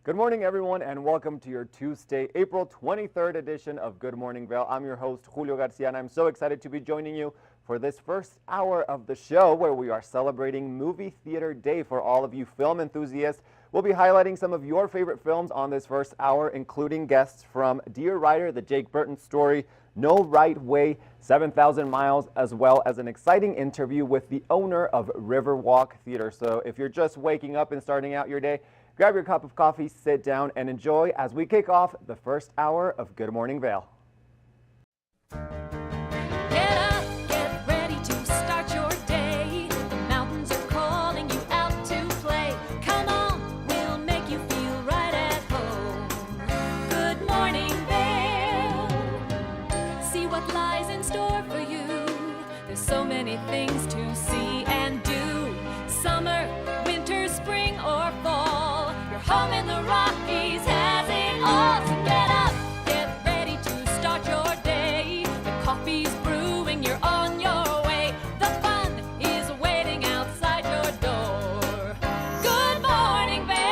Good morning, everyone, and welcome to your Tuesday, April 23rd edition of Good Morning Vail. I'm your host, Julio Garcia, and I'm so excited to be joining you for this first hour of the show where we are celebrating Movie Theater Day for all of you film enthusiasts. We'll be highlighting some of your favorite films on this first hour, including guests from Dear Rider, the Jake Burton story, No Right Way, 7,000 Miles, as well as an exciting interview with the owner of Riverwalk Theater. So if you're just waking up and starting out your day, grab your cup of coffee, sit down, and enjoy as we kick off the first hour of Good Morning Vail. Get up, get ready to start your day. The mountains are calling you out to play. Come on, we'll make you feel right at home. Good morning, Vail. See what lies in store for you. There's so many things to see and do. Summer, winter, spring, or fall. Home in the Rockies has it all. So get up, get ready to start your day. The coffee's brewing, you're on your way. The fun is waiting outside your door. Good morning, Vail.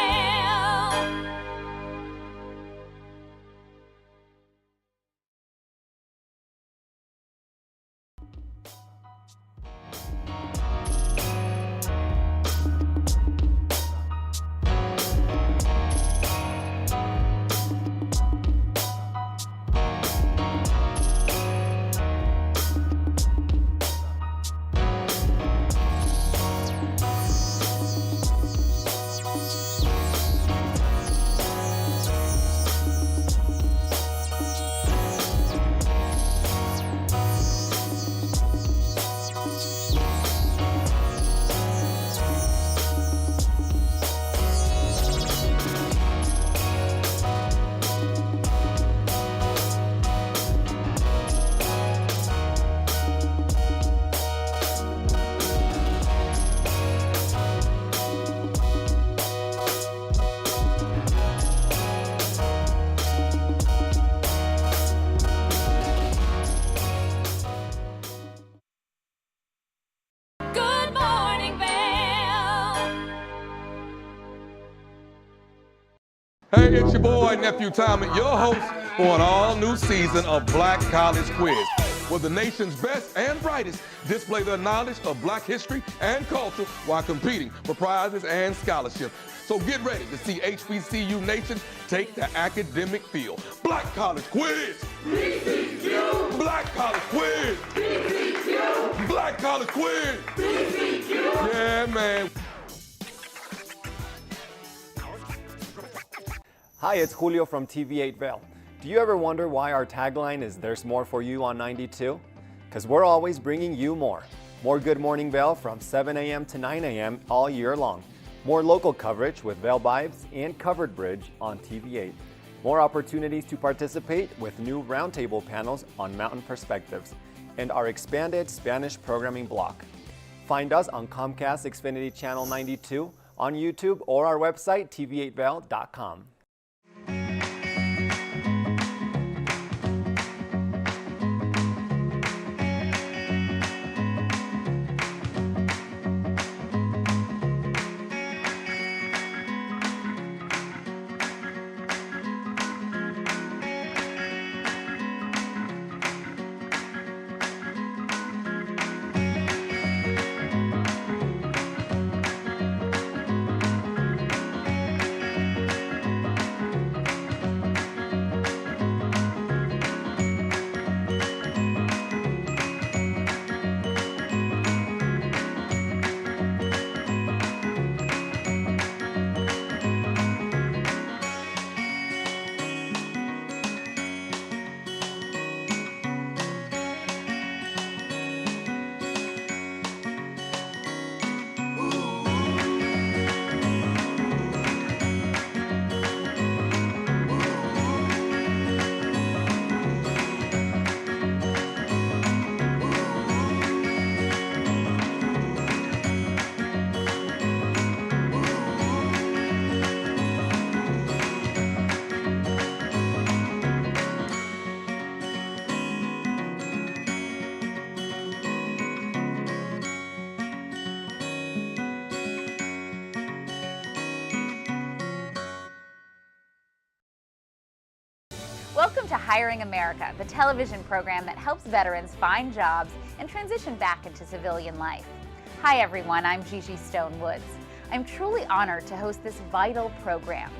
Good morning, Vail. Hey, it's your boy, Nephew Tommy, your host for an all-new season of Black College Quiz, where the nation's best and brightest display their knowledge of Black history and culture while competing for prizes and scholarships. So get ready to see HBCU Nation take the academic field. Black College Quiz! BCQ! Black College Quiz! BCQ! Black College Quiz! BCQ! Yeah, man. Hi, it's Julio from TV8 Vail. Do you ever wonder why our tagline is There's More for You on 92? Because we're always bringing you more. More Good Morning Vail from 7 a.m. to 9 a.m. all year long. More local coverage with Vail Vibes and Covered Bridge on TV8. More opportunities to participate with new roundtable panels on Mountain Perspectives and our expanded Spanish programming block. Find us on Comcast Xfinity Channel 92, on YouTube, or our website, tv8vail.com. Welcome to Hiring America, the television program that helps veterans find jobs and transition back into civilian life. Hi everyone, I'm Gigi Stone Woods. I'm truly honored to host this vital program.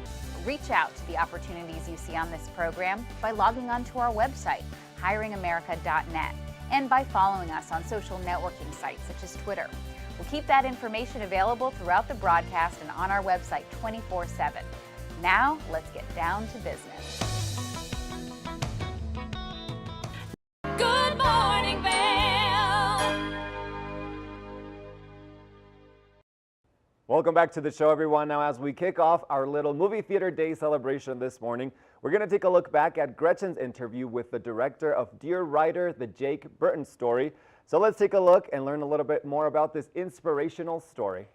Reach out to the opportunities you see on this program by logging onto our website, hiringamerica.net, and by following us on social networking sites such as Twitter. We'll keep that information available throughout the broadcast and on our website 24/7. Now, let's get down to business. Good morning, Vail. Welcome back to the show, everyone. Now, as we kick off our little movie theater day celebration this morning, we're going to take a look back at Gretchen's interview with the director of Dear Rider, the Jake Burton story. So let's take a look and learn a little bit more about this inspirational story.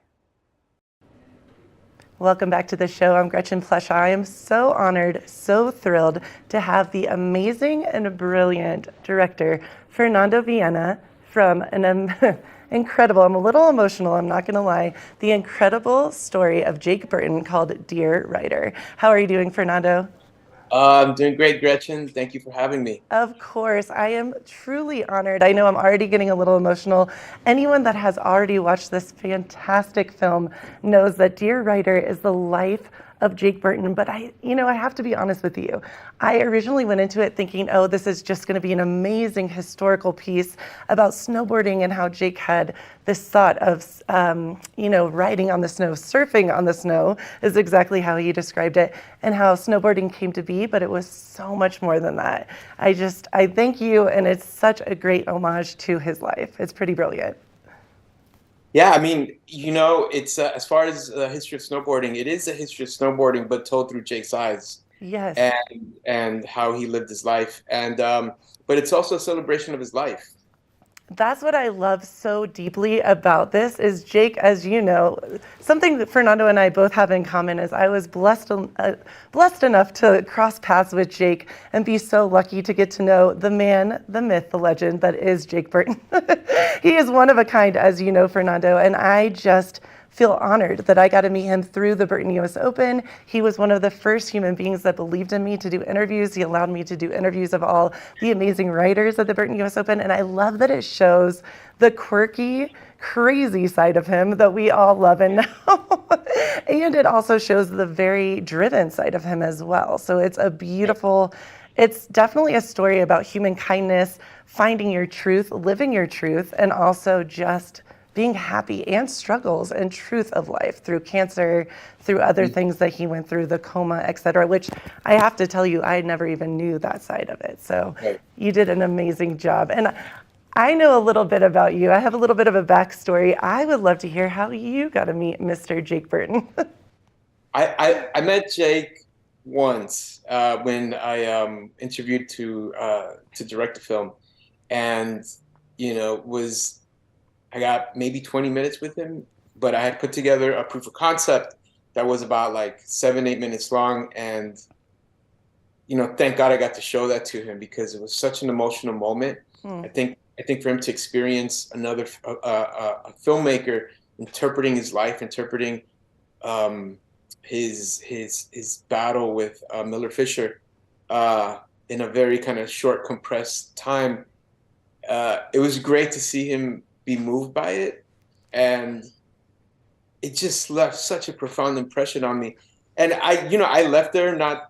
Welcome back to the show. I'm Gretchen Pleshaw. I am so honored, so thrilled to have the amazing and brilliant director, Fernando Villena, from an incredible, I'm a little emotional, I'm not gonna lie, the incredible story of Jake Burton called Dear Rider. How are you doing, Fernando? I'm doing great, Gretchen. Thank you for having me. Of course, I am truly honored. I know I'm already getting a little emotional. Anyone that has already watched this fantastic film knows that Dear Rider is the life of Jake Burton, but I have to be honest with you. I originally went into it thinking, oh, this is just gonna be an amazing historical piece about snowboarding and how Jake had this thought of, riding on the snow, surfing on the snow is exactly how he described it, and how snowboarding came to be, but it was so much more than that. I thank you, and it's such a great homage to his life. It's pretty brilliant. Yeah, I mean, it's as far as the history of snowboarding, it is a history of snowboarding, but told through Jake's eyes. Yes. And how he lived his life, and but it's also a celebration of his life. That's what I love so deeply about this is Jake, as you know, something that Fernando and I both have in common is I was blessed enough to cross paths with Jake and be so lucky to get to know the man, the myth, the legend that is Jake Burton. He is one of a kind, as you know, Fernando, and I just feel honored that I got to meet him through the Burton US Open. He was one of the first human beings that believed in me to do interviews. He allowed me to do interviews of all the amazing writers at the Burton US Open. And I love that it shows the quirky, crazy side of him that we all love and know. And it also shows the very driven side of him as well. So it's it's definitely a story about human kindness, finding your truth, living your truth, and also just being happy and struggles and truth of life through cancer, through other things that he went through, the coma, et cetera, which I have to tell you, I never even knew that side of it. So You did an amazing job. And I know a little bit about you. I have a little bit of a backstory. I would love to hear how you got to meet Mr. Jake Burton. I met Jake once when I interviewed to direct the film, and I got maybe 20 minutes with him, but I had put together a proof of concept that was about like 7-8 minutes long. And, thank God I got to show that to him because it was such an emotional moment. I think for him to experience another a filmmaker interpreting his life, interpreting his battle with Miller Fisher in a very kind of short, compressed time. It was great to see him be moved by it, and it just left such a profound impression on me. And I left there not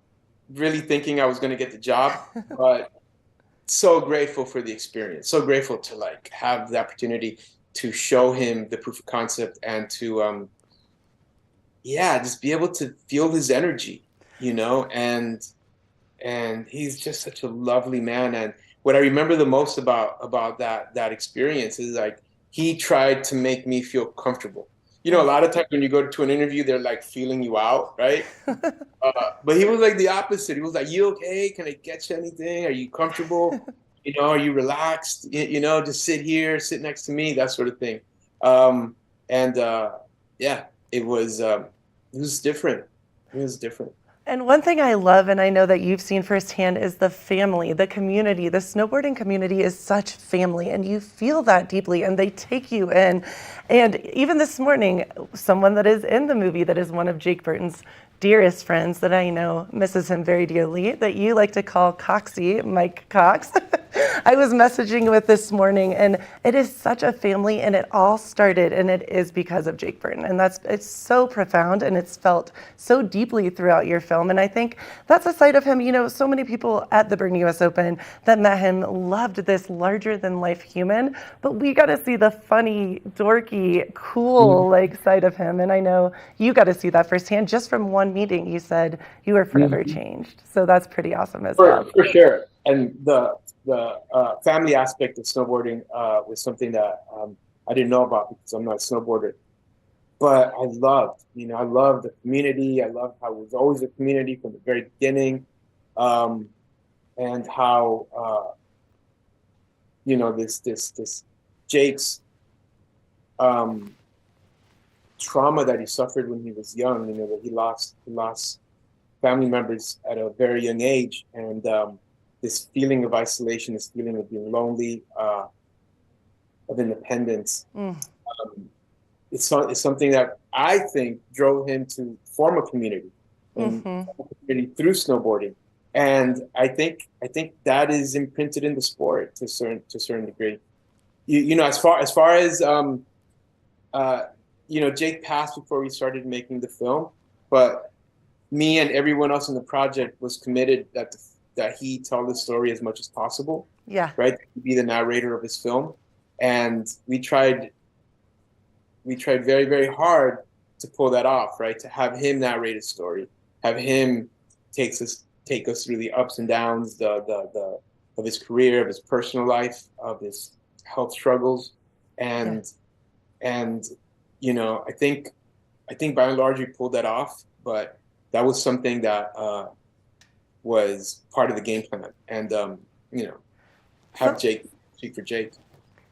really thinking I was going to get the job, but so grateful for the experience, so grateful to have the opportunity to show him the proof of concept and to just be able to feel his energy, and he's just such a lovely man. And what I remember the most about that experience is he tried to make me feel comfortable. A lot of times when you go to an interview, they're feeling you out, right? But he was the opposite. He was like, "You okay? Can I get you anything? Are you comfortable? Are you relaxed? Just sit here, sit next to me, that sort of thing." It was different. It was different. And one thing I love, and I know that you've seen firsthand, is the family, the community. The snowboarding community is such family, and you feel that deeply, and they take you in. And even this morning, someone that is in the movie that is one of Jake Burton's dearest friends that I know misses him very dearly, that you like to call Coxie, Mike Cox. I was messaging with this morning, and it is such a family, and it all started, and it is because of Jake Burton. And it's so profound, and it's felt so deeply throughout your film. And I think that's a side of him, so many people at the Burton US Open that met him loved this larger than life human, but we got to see the funny, dorky, cool side of him. And I know you got to see that firsthand. Just from one meeting, you said you were forever changed. So that's pretty awesome as well. For sure. And the family aspect of snowboarding was something that I didn't know about because I'm not a snowboarder. But I loved the community. I loved how it was always a community from the very beginning, and how this Jake's trauma that he suffered when he was young. That he lost family members at a very young age, and this feeling of isolation, this feeling of being lonely, of independence. It's something that I think drove him to form a community, through snowboarding, and I think that is imprinted in the sport to a certain degree. As far as Jake passed before we started making the film, but me and everyone else in the project was committed that he tell the story as much as possible. Yeah. Right. To be the narrator of his film, and we tried very, very hard to pull that off. Right. To have him narrate a story, have him take us through the ups and downs, of his career, of his personal life, of his health struggles, and I think by and large we pulled that off, but that was something that was part of the game plan, and have Jake speak for Jake.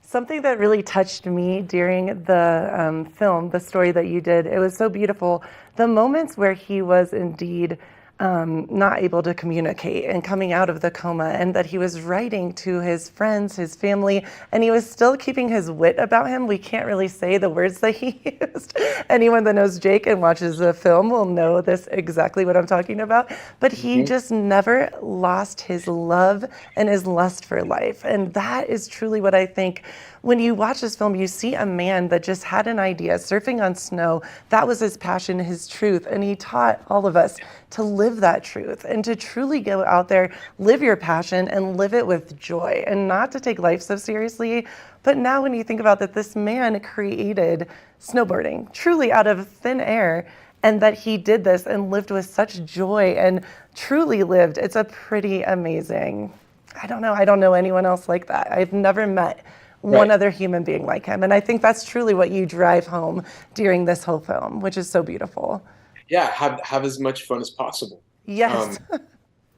Something that really touched me during the film, the story that you did, it was so beautiful. The moments where he was indeed not able to communicate and coming out of the coma, and that he was writing to his friends, his family, and he was still keeping his wit about him. We can't really say the words that he used. Anyone that knows Jake and watches the film will know this exactly what I'm talking about. But he just never lost his love and his lust for life. And that is truly what I think. When you watch this film, you see a man that just had an idea, surfing on snow. That was his passion, his truth. And he taught all of us to live that truth and to truly go out there, live your passion and live it with joy, and not to take life so seriously. But now when you think about that, this man created snowboarding truly out of thin air, and that he did this and lived with such joy and truly lived. It's a pretty amazing. I don't know anyone else like that. I've never met one other human being like him. And I think that's truly what you drive home during this whole film, which is so beautiful. Yeah, have as much fun as possible. Yes.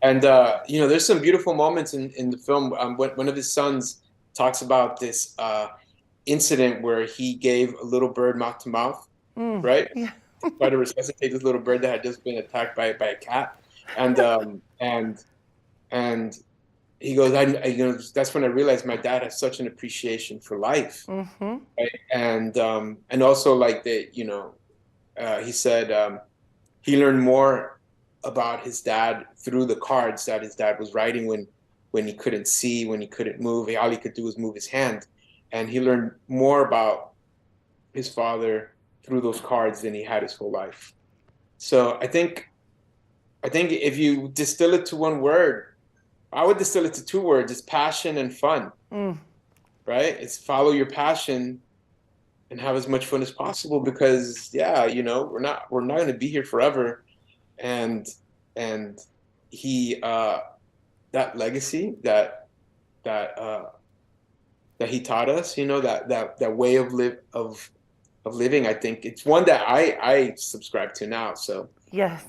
And there's some beautiful moments in the film. One of his sons talks about this incident where he gave a little bird mouth to mouth, right? Yeah. Try to resuscitate this little bird that had just been attacked by a cat, and he goes, that's when I realized my dad has such an appreciation for life, right? And also he said he learned more about his dad through the cards that his dad was writing when he couldn't see, when he couldn't move. All he could do was move his hand, and he learned more about his father through those cards than he had his whole life. So I think if you distill it to one word, I would distill it to two words. It's passion and fun, right? It's follow your passion and have as much fun as possible, because we're not going to be here forever. And he, that legacy that he taught us, that way of living, I think it's one that I subscribe to now. So Yes.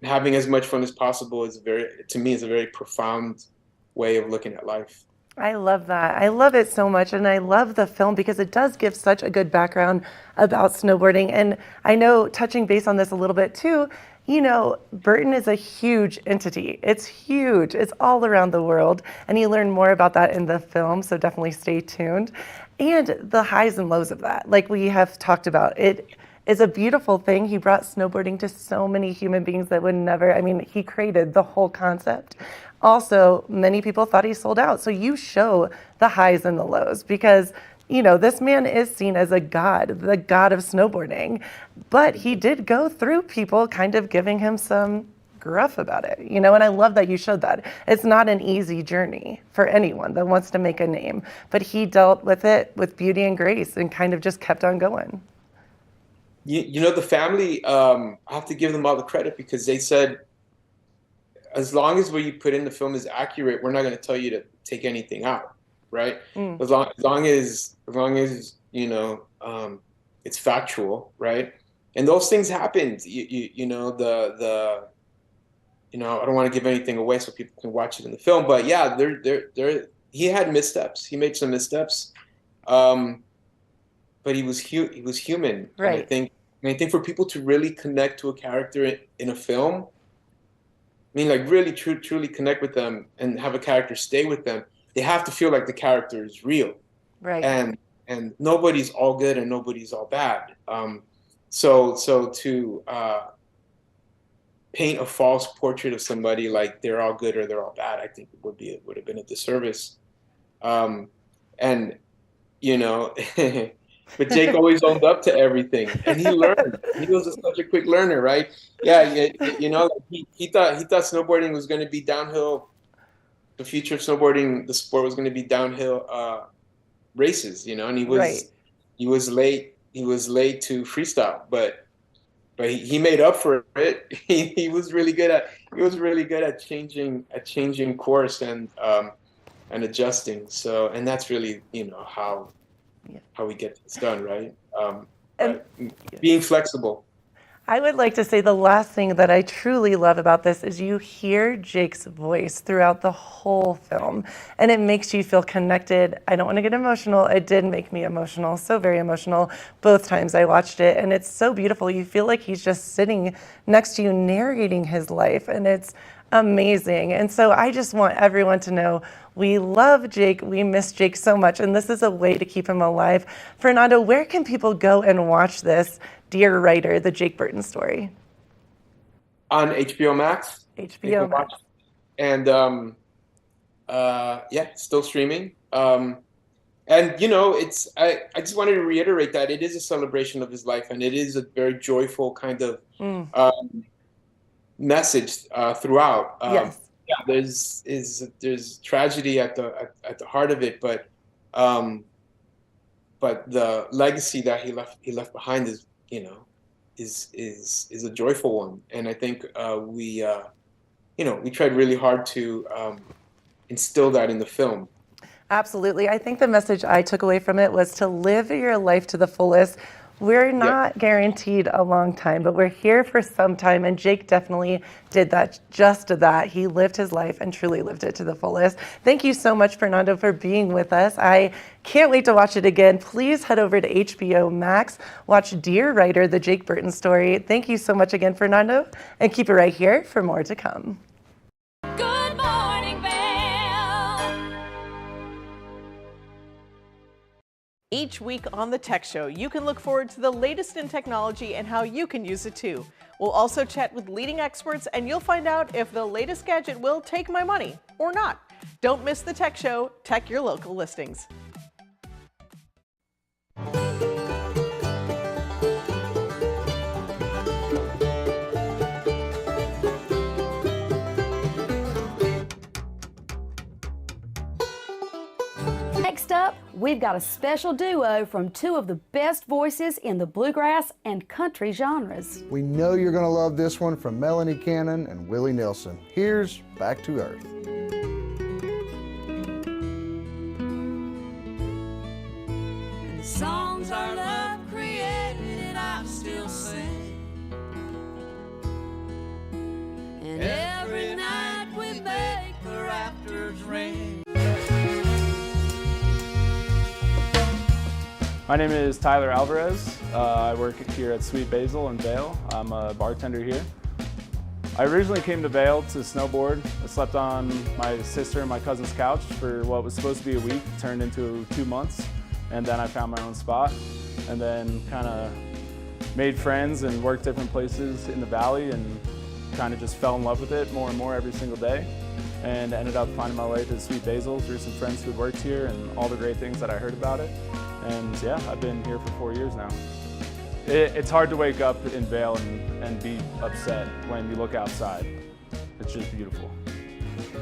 Having as much fun as possible is to me, a very profound way of looking at life. I love that. I love it so much. And I love the film because it does give such a good background about snowboarding. And I know, touching base on this a little bit too, Burton is a huge entity. It's huge. It's all around the world. And you learn more about that in the film. So definitely stay tuned. And the highs and lows of that, like we have talked about, it is a beautiful thing. He brought snowboarding to so many human beings that would never, I mean, he created the whole concept. Also, many people thought he sold out. So you show the highs and the lows because, you know, this man is seen as a god, the god of snowboarding. But he did go through people kind of giving him some gruff about it, you know, and I love that you showed that. It's not an easy journey for anyone that wants to make a name, but he dealt with it with beauty and grace and kind of just kept on going. You know, the family, I have to give them all the credit because they said, as long as what you put in the film is accurate, we're not going to tell you to take anything out, right? As long as you know, it's factual, right? And those things happened. You know, you know, I don't want to give anything away so people can watch it in the film, but yeah, he had missteps. He made some missteps, but he was human. Right. And I think for people to really connect to a character in a film, I mean, like really truly connect with them and have a character stay with them, they have to feel like the character is real. Right. And nobody's all good and nobody's all bad. So to paint a false portrait of somebody like they're all good or they're all bad, I think it would have been a disservice. And you know, but Jake always owned up to everything, and he learned. He was such a quick learner, right? Yeah, you know, he thought snowboarding was going to be downhill. The future of snowboarding, the sport was going to be downhill races, you know, and he was late. He was late to freestyle, but he made up for it. He was really good at changing course and adjusting. So, and that's really, you know, how we get this done, right? And being flexible. I would like to say the last thing that I truly love about this is you hear Jake's voice throughout the whole film, and it makes you feel connected. I don't want to get emotional. It did make me emotional, so very emotional, both times I watched it, and it's so beautiful. You feel like he's just sitting next to you narrating his life, and it's amazing. And so I just want everyone to know we love Jake, we miss Jake so much, and this is a way to keep him alive. Fernando, where can people go and watch this Dear Writer, the Jake Burton story? On HBO Max. HBO Max. And yeah, still streaming. And you know, I just wanted to reiterate that it is a celebration of his life, and it is a very joyful kind of message throughout. Yes. Yeah, there's tragedy at the heart of it, but the legacy that he left behind is, you know, is a joyful one, and I think we tried really hard to instill that in the film. Absolutely. I think the message I took away from it was to live your life to the fullest. We're not guaranteed a long time, but we're here for some time, and Jake definitely did that, just that. He lived his life and truly lived it to the fullest. Thank you so much, Fernando, for being with us. I can't wait to watch it again. Please head over to HBO Max, watch Dear Writer, the Jake Burton story. Thank you so much again, Fernando, and keep it right here for more to come. Good morning, Vail. Each week on The Tech Show, you can look forward to the latest in technology and how you can use it too. We'll also chat with leading experts, and you'll find out if the latest gadget will take my money or not. Don't miss The Tech Show. Tech your local listings. Next up, we've got a special duo from two of the best voices in the bluegrass and country genres. We know you're going to love this one from Melanie Cannon and Willie Nelson. Here's Back to Earth. And the songs our love created, I still sing. And every night we make the rafters ring. My name is Tyler Alvarez. I work here at Sweet Basil in Vail. I'm a bartender here. I originally came to Vail to snowboard. I slept on my sister and my cousin's couch for what was supposed to be a week, turned into 2 months, and then I found my own spot, and then kind of made friends and worked different places in the Valley and kind of just fell in love with it more and more every single day, and ended up finding my way to Sweet Basil through some friends who had worked here and all the great things that I heard about it. And yeah, I've been here for 4 years now. It's hard to wake up in Vail and be upset when you look outside. It's just beautiful.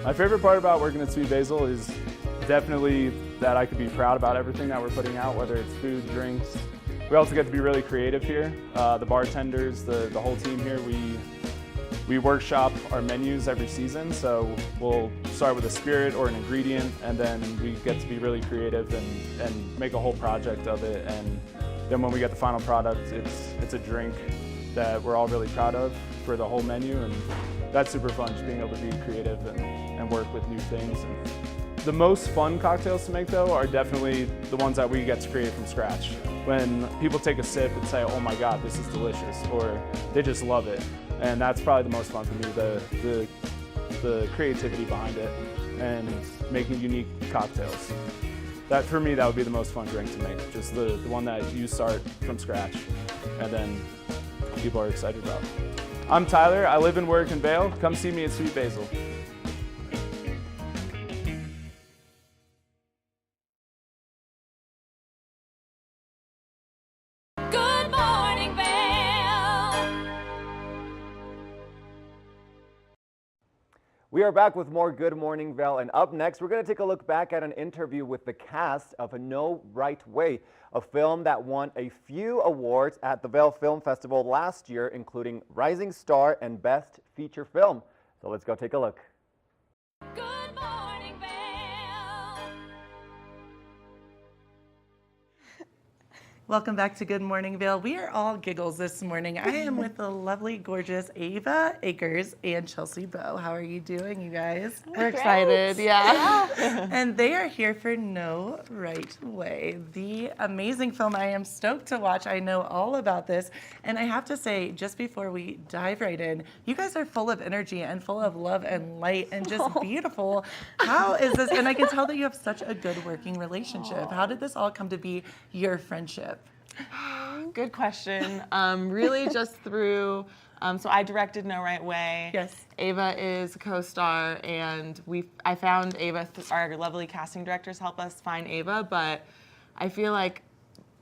My favorite part about working at Sweet Basil is definitely that I could be proud about everything that we're putting out, whether it's food, drinks. We also get to be really creative here. The bartenders, the whole team here, we workshop our menus every season, so we'll start with a spirit or an ingredient, and then we get to be really creative and make a whole project of it. And then when we get the final product, it's a drink that we're all really proud of for the whole menu, and that's super fun, just being able to be creative and work with new things. And the most fun cocktails to make, though, are definitely the ones that we get to create from scratch. When people take a sip and say, oh my God, this is delicious, or they just love it. And that's probably the most fun for me, the creativity behind it and making unique cocktails. That, for me, that would be the most fun drink to make, just the one that you start from scratch and then people are excited about. I'm Tyler, I live and work in Vail. Come see me at Sweet Basil. Good morning, Vail. We are back with more Good Morning Vail, and up next we're going to take a look back at an interview with the cast of No Right Way, a film that won a few awards at the Vail Film Festival last year, including Rising Star and Best Feature Film. So let's go take a look. Good morning, Vail. Welcome back to Good Morning Vail. We are all giggles this morning. I am with the lovely, gorgeous Ava Akers and Chelsea Bowe. How are you doing, you guys? We're excited, yeah. And they are here for No Right Way, the amazing film I am stoked to watch. I know all about this. And I have to say, just before we dive right in, you guys are full of energy and full of love and light and just beautiful. How is this? And I can tell that you have such a good working relationship. How did this all come to be your friendship? Good question. Really just through, so I directed No Right Way. Yes. Ava is a co-star, and I found Ava, our lovely casting directors help us find Ava, but I feel like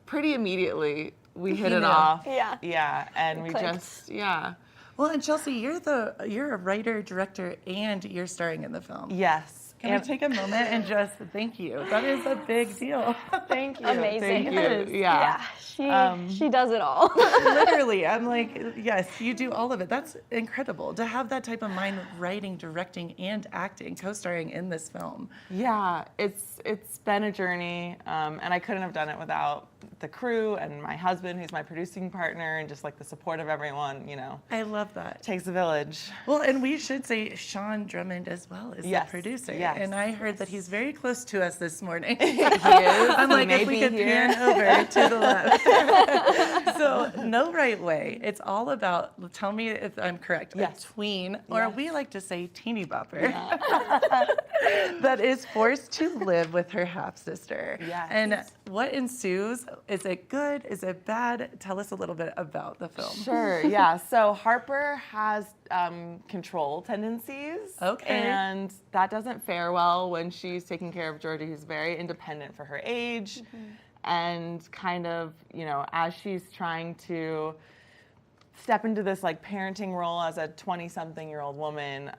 pretty immediately we hit it off. Yeah. Yeah, and we clicked. just, yeah. Well, and Chelsea, you're a writer, director, and you're starring in the film. Yes. Can we take a moment and just thank you? That is a big deal. Thank you. Amazing. Thank you. Yeah. She does it all. Literally, I'm like, yes, you do all of it. That's incredible to have that type of mind, writing, directing, and acting, co-starring in this film. Yeah, it's been a journey, and I couldn't have done it without the crew and my husband, who's my producing partner, and just like the support of everyone, you know. I love that. Takes a village. Well, and we should say Sean Drummond as well is the producer. Yes. And I heard that he's very close to us this morning. He is. I'm like, if we Maybe could here. pan over to the left. So, No Right Way. It's all about, tell me if I'm correct, Yes. a tween, or Yes. we like to say teeny bopper, that is forced to live with her half-sister. Yes. And what ensues? Is it good? Is it bad? Tell us a little bit about the film. Sure, yeah. So Harper has control tendencies. Okay. And that doesn't fare well when she's taking care of Georgie, who's very independent for her age. And kind of, you know, as she's trying to step into this like parenting role as a 20-something-year-old woman,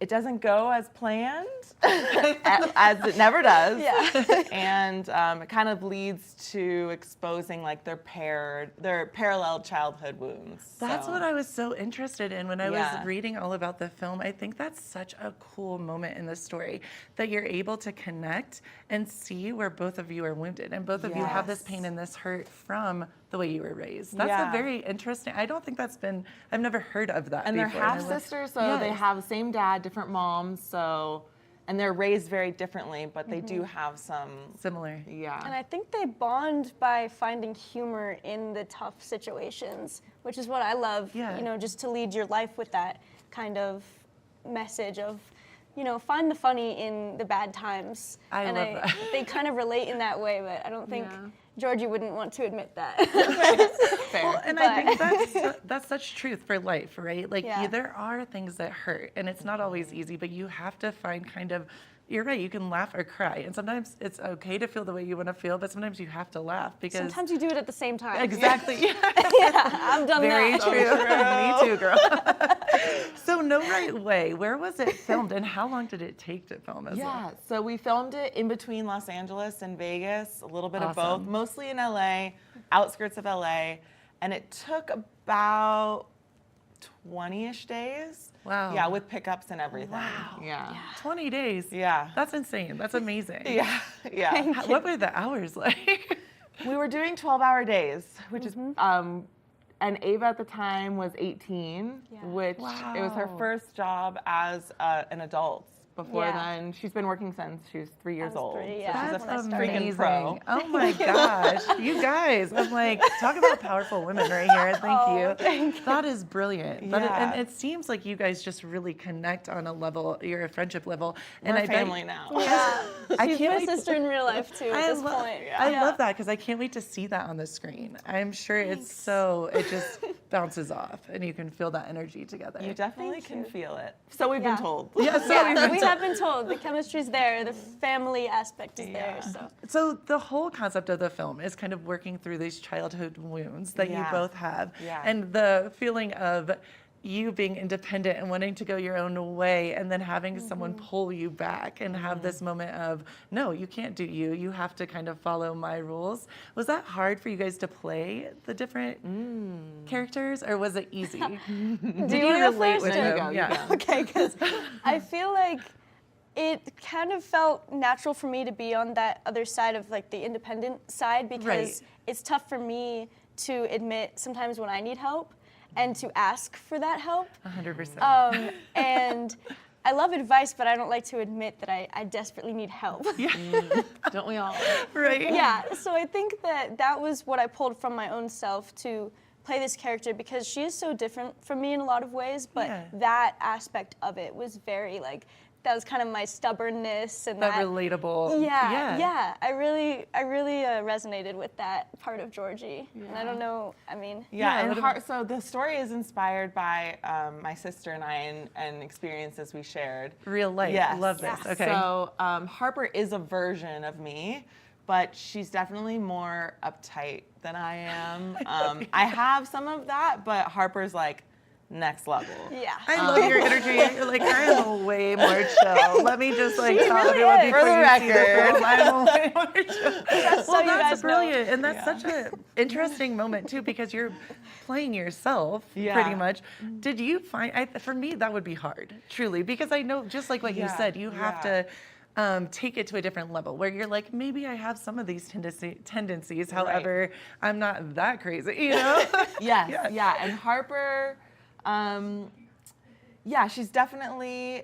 it doesn't go as planned, as it never does. Yeah. And it kind of leads to exposing like their parallel childhood wounds. That's So, what I was so interested in when I Yeah. was reading all about the film. I think that's such a cool moment in the story that you're able to connect and see where both of you are wounded and both of you have this Yes. pain and this hurt from the way you were raised. That's Yeah. a very interesting, I don't think that's been, I've never heard of that And they're before. I half love- sisters, so they Yes. have the same dad, different moms. So, and they're raised very differently, but they do have some. Similar. Yeah. And I think they bond by finding humor in the tough situations, which is what I love, Yeah. you know, just to lead your life with that kind of message of, you know, find the funny in the bad times. I love that. They kind of relate in that way, but I don't think Georgie wouldn't want to admit that. Fair. Well, and I think that's such truth for life, right? Like Yeah. there are things that hurt, and it's not always easy, but you have to find kind of. You're right. You can laugh or cry, and sometimes it's okay to feel the way you want to feel, but sometimes you have to laugh because Sometimes you do it at the same time. exactly. Yeah, I've done Very that. true. Me too, girl. So No Right Way. Where was it filmed, and how long did it take to film as well? Yeah, so we filmed it in between Los Angeles and Vegas, a little bit of both, Awesome. mostly in LA, outskirts of LA, and it took about 20-ish days. Wow. Yeah, with pickups and everything. Wow. Yeah. 20 days. Yeah. That's insane. That's amazing. Yeah. Yeah. What were the hours like? We were doing 12-hour days, which is, and Ava at the time was 18, which it was her Wow. first job as an adult. Before Yeah. then, she's been working since she was 3 years I was old. 3, So yeah. she's That's a freaking amazing. pro. Oh my gosh. You guys, I'm like, talk about powerful women right here. Thank you. That is brilliant. Yeah. And it seems like you guys just really connect on a level, you're a friendship level. And We're I bet- family now. Yeah. I She's can't my wait- sister in real life too at this point. I love that because I can't wait to see that on the screen. I'm sure it just bounces off and you can feel that energy together. You definitely Thank can you. feel it. So we've Yeah. been told. Yeah, so Yeah, we have been told the chemistry's there, the family aspect is there. Yeah. So So the whole concept of the film is kind of working through these childhood wounds that you Yeah. both have, Yeah. and the feeling of you being independent and wanting to go your own way, and then having someone pull you back and have this moment of, no, you can't do you. You have to kind of follow my rules. Was that hard for you guys to play the different characters, or was it easy? do you Did want you to go relate first? with No, you them? go, you Yeah. go. Okay, because I feel like it kind of felt natural for me to be on that other side of like the independent side because Right. it's tough for me to admit sometimes when I need help and to ask for that help. 100%. And I love advice, but I don't like to admit that I desperately need help. Don't we all? Right? Yeah, so I think that was what I pulled from my own self to play this character because she is so different from me in a lot of ways, but Yeah. that aspect of it was very like, that was kind of my stubbornness and That relatable. yeah. I really resonated with that part of Georgie, and I don't know. I mean, Yeah, Yeah, and so the story is inspired by my sister and I and experiences we shared. Real life. Yes. Love this. Okay. So Harper is a version of me, but she's definitely more uptight than I am. I have some of that, but Harper's like next level. yeah. I love your energy. You're like, I am way more chill. Let me just like tell really everyone is. before For the you see the record. film, I'm way more chill. Just so Well, you that's guys know. brilliant, and that's such an interesting moment too because you're playing yourself Yeah. pretty much. Did you find? For me, that would be hard, truly, because I know just like what you Yeah, said, you have yeah. to. Take it to a different level where you're like, maybe I have some of these tendencies. However, I'm not that crazy, you know? Yes, Yeah. yeah. And Harper, she's definitely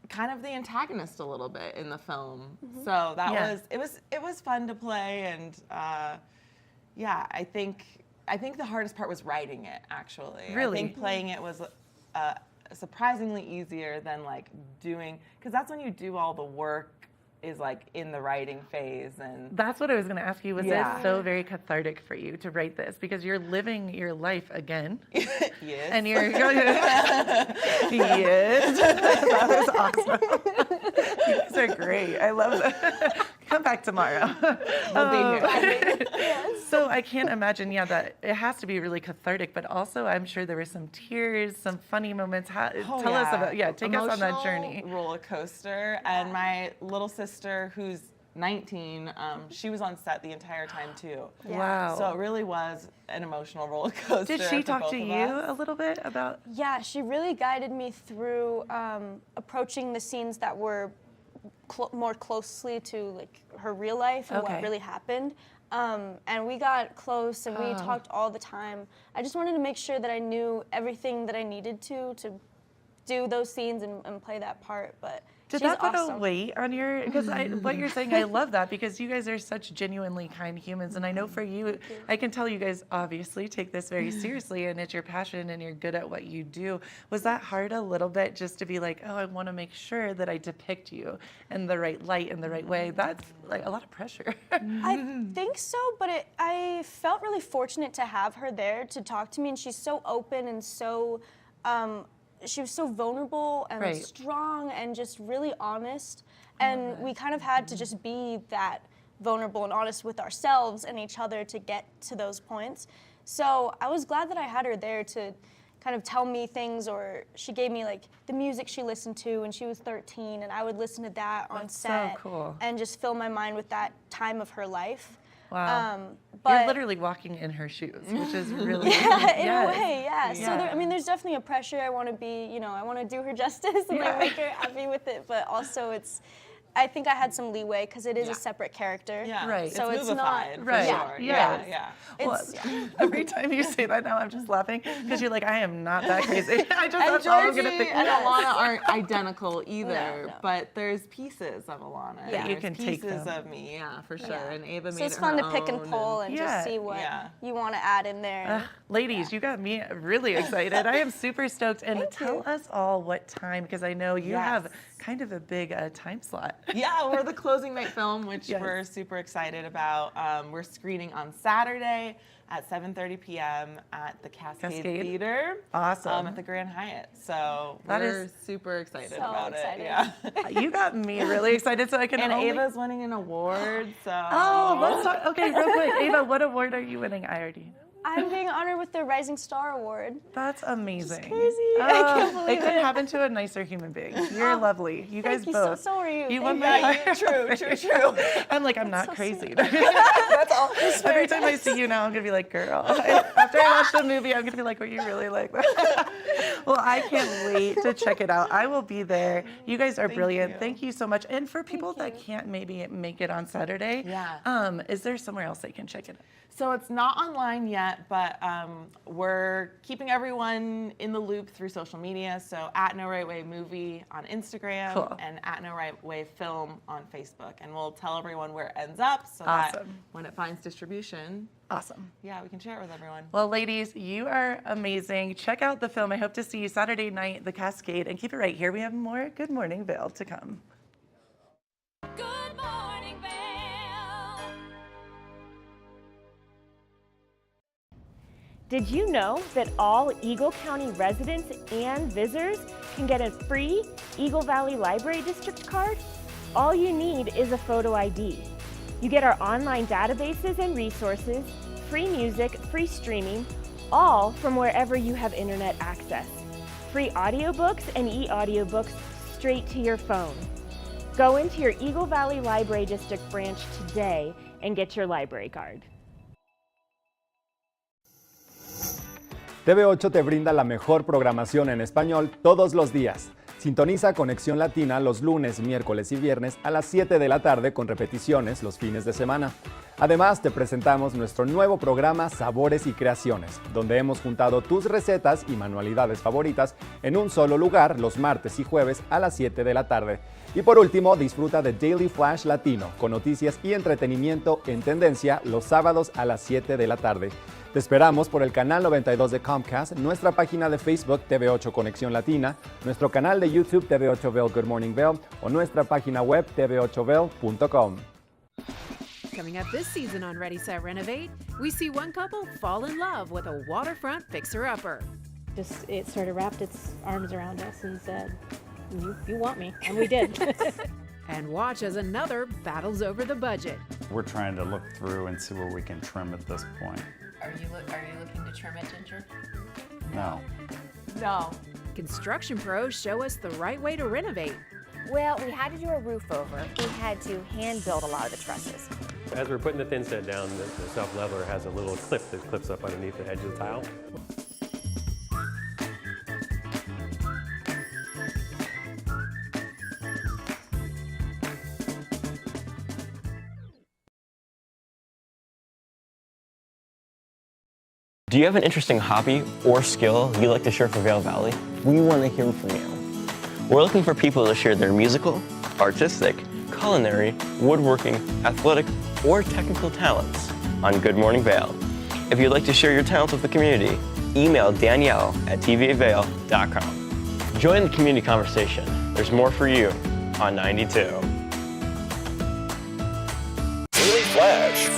kind of the antagonist a little bit in the film. So that Yeah. it was fun to play, and I think the hardest part was writing it actually. Really? I think playing it was surprisingly easier than like doing, because that's when you do all the work is like in the writing phase. And That's what I was going to ask you. Was Yeah. it so very cathartic for you to write this because you're living your life again, yes. and you're yes, that was awesome. You guys are great. I love that. Come back tomorrow. We'll be here. So I can't imagine, that it has to be really cathartic, but also I'm sure there were some tears, some funny moments. Tell us about, take us on that journey. Emotional roller coaster. And my little sister, who's 19, she was on set the entire time too. Wow. So it really was an emotional roller coaster. Did she for talk both to of you us. a little bit about? Yeah, she really guided me through approaching the scenes that were more closely to like her real life and Okay. what really happened. And we got close and we talked all the time. I just wanted to make sure that I knew everything that I needed to do those scenes and play that part. But Did She's that put awesome. a weight on your, because what you're saying, I love that because you guys are such genuinely kind humans. And I know for you, I can tell you guys obviously take this very seriously and it's your passion and you're good at what you do. Was that hard a little bit just to be like, oh, I want to make sure that I depict you in the right light, in the right way? That's like a lot of pressure. I think so, but I felt really fortunate to have her there to talk to me, and she's so open and so, she was so vulnerable and Right. strong and just really honest, and we kind of had to just be that vulnerable and honest with ourselves and each other to get to those points. So I was glad that I had her there to kind of tell me things, or she gave me like the music she listened to when she was 13, and I would listen to that on That's so set cool. and just fill my mind with that time of her life. Wow. But You're literally walking in her shoes, which is really yeah, in yes. a way, yeah. So Yeah. there, I mean, there's definitely a pressure. I want to be, I want to do her justice and like make her happy with it. But also, I think I had some leeway because it is a separate character. Yeah. Right. So it's movified, not for Right. sure. Yes. Yeah. Well, It's, every time you say that now, I'm just laughing because you're like, I am not that crazy. I just And that's all I'm Georgie gonna think. and Alana aren't identical either, No. but there's pieces of Alana. Yeah. And You there's can take pieces them. of me, yeah, for sure. Yeah. And Ava made so it's it fun her to pick and own, pull and Yeah. just see what Yeah. you want to add in there. Ladies, you got me really excited. I am super stoked. And tell us all what time, because I know you have kind of a big time slot. Yeah, we're the closing night film, which Yes. we're super excited about. We're screening on Saturday at 7:30 p.m. at the Cascade Theater. Awesome. At the Grand Hyatt. So That we're is super excited so about excited. it. Yeah. You got me really excited, so I can And only... Ava's winning an award. So. Oh, let's talk. Okay, real quick. Ava, what award are you winning? I already know. I'm being honored with the Rising Star Award. That's amazing. Crazy. I can't believe it couldn't happen to a nicer human being. You're lovely. You guys Thank you. both. So are you. You Thank won you. my True. I'm like, I'm not so crazy. sweet. That's all. Every time I see you now, I'm gonna be like, girl. After I watch the movie, I'm gonna be like, were you really like that? Well, I can't wait to check it out. I will be there. You guys are brilliant. Thank you so much. And for people that can't maybe make it on Saturday, is there somewhere else they can check it out? So it's not online yet, but we're keeping everyone in the loop through social media. So at No Right Way Movie on Instagram Cool. and at No Right Way Film on Facebook. And we'll tell everyone where it ends up so Awesome. that when it finds distribution, Awesome. yeah, we can share it with everyone. Well, ladies, you are amazing. Check out the film. I hope to see you Saturday night, The Cascade. And keep it right here. We have more Good Morning Vail to come. Good morning, Vail. Did you know that all Eagle County residents and visitors can get a free Eagle Valley Library District card? All you need is a photo ID. You get our online databases and resources, free music, free streaming, all from wherever you have internet access. Free audiobooks and e-audiobooks straight to your phone. Go into your Eagle Valley Library District branch today and get your library card. TV8 te brinda la mejor programación en español todos los días. Sintoniza Conexión Latina los lunes, miércoles y viernes a las 7 de la tarde con repeticiones los fines de semana. Además, te presentamos nuestro nuevo programa Sabores y Creaciones, donde hemos juntado tus recetas y manualidades favoritas en un solo lugar los martes y jueves a las 7 de la tarde. Y por último, disfruta de Daily Flash Latino con noticias y entretenimiento en tendencia los sábados a las 7 de la tarde. Te esperamos por el canal 92 de Comcast, nuestra página de Facebook TV8 Conexión Latina, nuestro canal de YouTube TV8 Vail Good Morning Vail o nuestra página web tv8vail.com. Coming up this season on Ready, Set, Renovate, we see one couple fall in love with a waterfront fixer-upper. Just it sort of wrapped its arms around us and said, you want me, and we did. And watch as another battles over the budget. We're trying to look through and see where we can trim at this point. Are you looking to trim it, Ginger? No. No. Construction pros show us the right way to renovate. Well, we had to do a roof over. We had to hand build a lot of the trusses. As we're putting the thin set down, the self-leveler has a little clip that clips up underneath the edge of the tile. Do you have an interesting hobby or skill you'd like to share for Vail Valley? We want to hear from you. We're looking for people to share their musical, artistic, culinary, woodworking, athletic, or technical talents on Good Morning Vail. If you'd like to share your talents with the community, email Danielle at tvavail.com. Join the community conversation. There's more for you on 92. Daily Flash.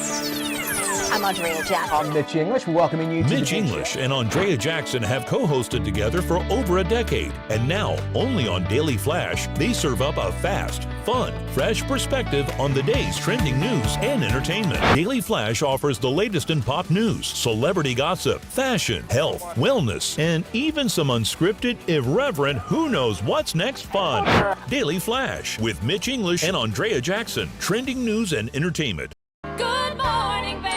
I'm Andrea Jackson. I'm Mitch English, welcoming you to Mitch English and Andrea Jackson have co-hosted together for over a decade. And now, only on Daily Flash, they serve up a fast, fun, fresh perspective on the day's trending news and entertainment. Daily Flash offers the latest in pop news, celebrity gossip, fashion, health, wellness, and even some unscripted, irreverent, who knows what's next fun. Daily Flash with Mitch English and Andrea Jackson. Trending news and entertainment. Good morning, Vail.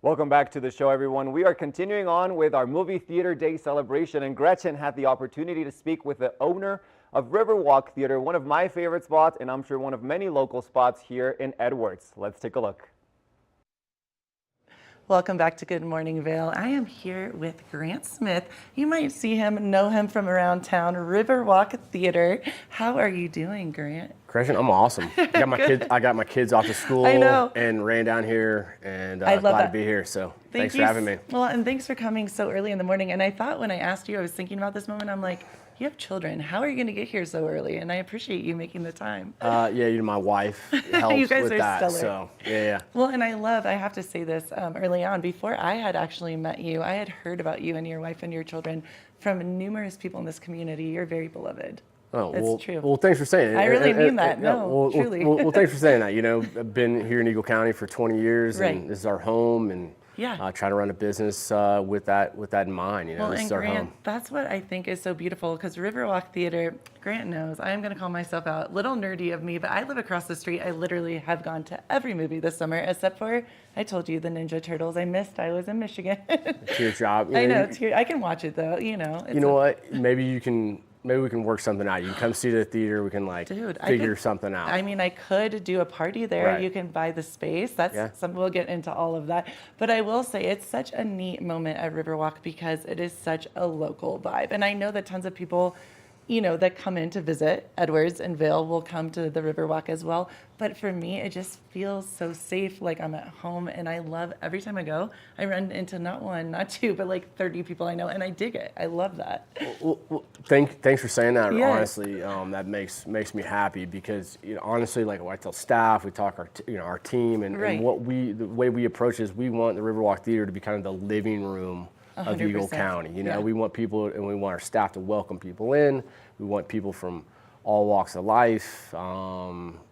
Welcome back to the show, everyone. We are continuing on with our Movie Theater Day celebration, and Gretchen had the opportunity to speak with the owner of Riverwalk Theater, one of my favorite spots, and I'm sure one of many local spots here in Edwards. Let's take a look. Welcome back to Good Morning Vail. I am here with Grant Smith. You might see him, know him from around town, Riverwalk Theater. How are you doing, Grant? Gretchen, I'm awesome. I got my kids off to school and ran down here, and glad to be here. So thanks for having me. Well, and thanks for coming so early in the morning. And I thought when I asked you, I was thinking about this moment. I'm like, you have children. How are you going to get here so early? And I appreciate you making the time. My wife helps you guys with are that. stellar. So yeah. Well, and I have to say this early on, before I had actually met you, I had heard about you and your wife and your children from numerous people in this community. You're very beloved. Oh, It's true. Well, thanks for saying it. I really mean that. Truly. Well, thanks for saying that. You know, I've been here in Eagle County for 20 years, and this is our home, and try to run a business with that in mind. You know, Well, this and is our Grant, home. that's what I think is so beautiful, because Riverwalk Theater, Grant knows, I'm going to call myself out, little nerdy of me, but I live across the street. I literally have gone to every movie this summer, except for, I told you, the Ninja Turtles. I was in Michigan. It's your job. I know, I can watch it though, you know. You know what? Maybe we can work something out. You can come see the theater. We can figure something out. I mean, I could do a party there. Right. You can buy the space. We'll get into all of that. But I will say it's such a neat moment at Riverwalk because it is such a local vibe. And I know that tons of people, you know, that come in to visit Edwards and Vail will come to the Riverwalk as well. But for me, it just feels so safe, like I'm at home. And I love, every time I go, I run into not one, not two, but like 30 people I know. And I dig it. I love that. Well, thanks for saying that. Yeah. Honestly, that makes me happy because, you know, honestly, like I tell staff, we talk our team, and the way we approach is we want the Riverwalk Theater to be kind of the living room of Eagle County. You know, we want people, and we want our staff to welcome people in. We want people from all walks of life.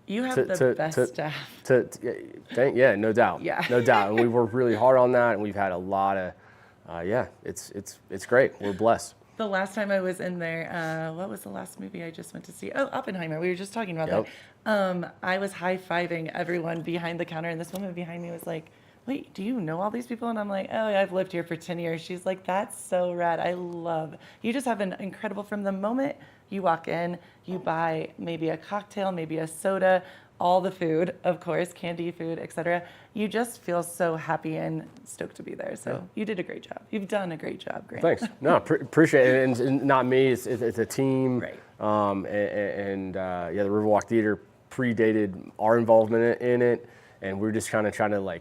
You have the best staff. No doubt. Yeah. No doubt. And we worked really hard on that, and we've had a lot of, it's great. We're blessed. The last time I was in there, what was the last movie I just went to see? Oh, Oppenheimer. We were just talking about that. I was high-fiving everyone behind the counter, and this woman behind me was like, wait, do you know all these people? And I'm like, oh, I've lived here for 10 years. She's like, that's so rad. You just have an incredible, from the moment you walk in, you buy maybe a cocktail, maybe a soda, all the food, of course, candy, food, etc. You just feel so happy and stoked to be there. So you did a great job. You've done a great job, Grant. Thanks. No, appreciate it. And not me, it's a team. Right. The Riverwalk Theater predated our involvement in it. And we're just kind of trying to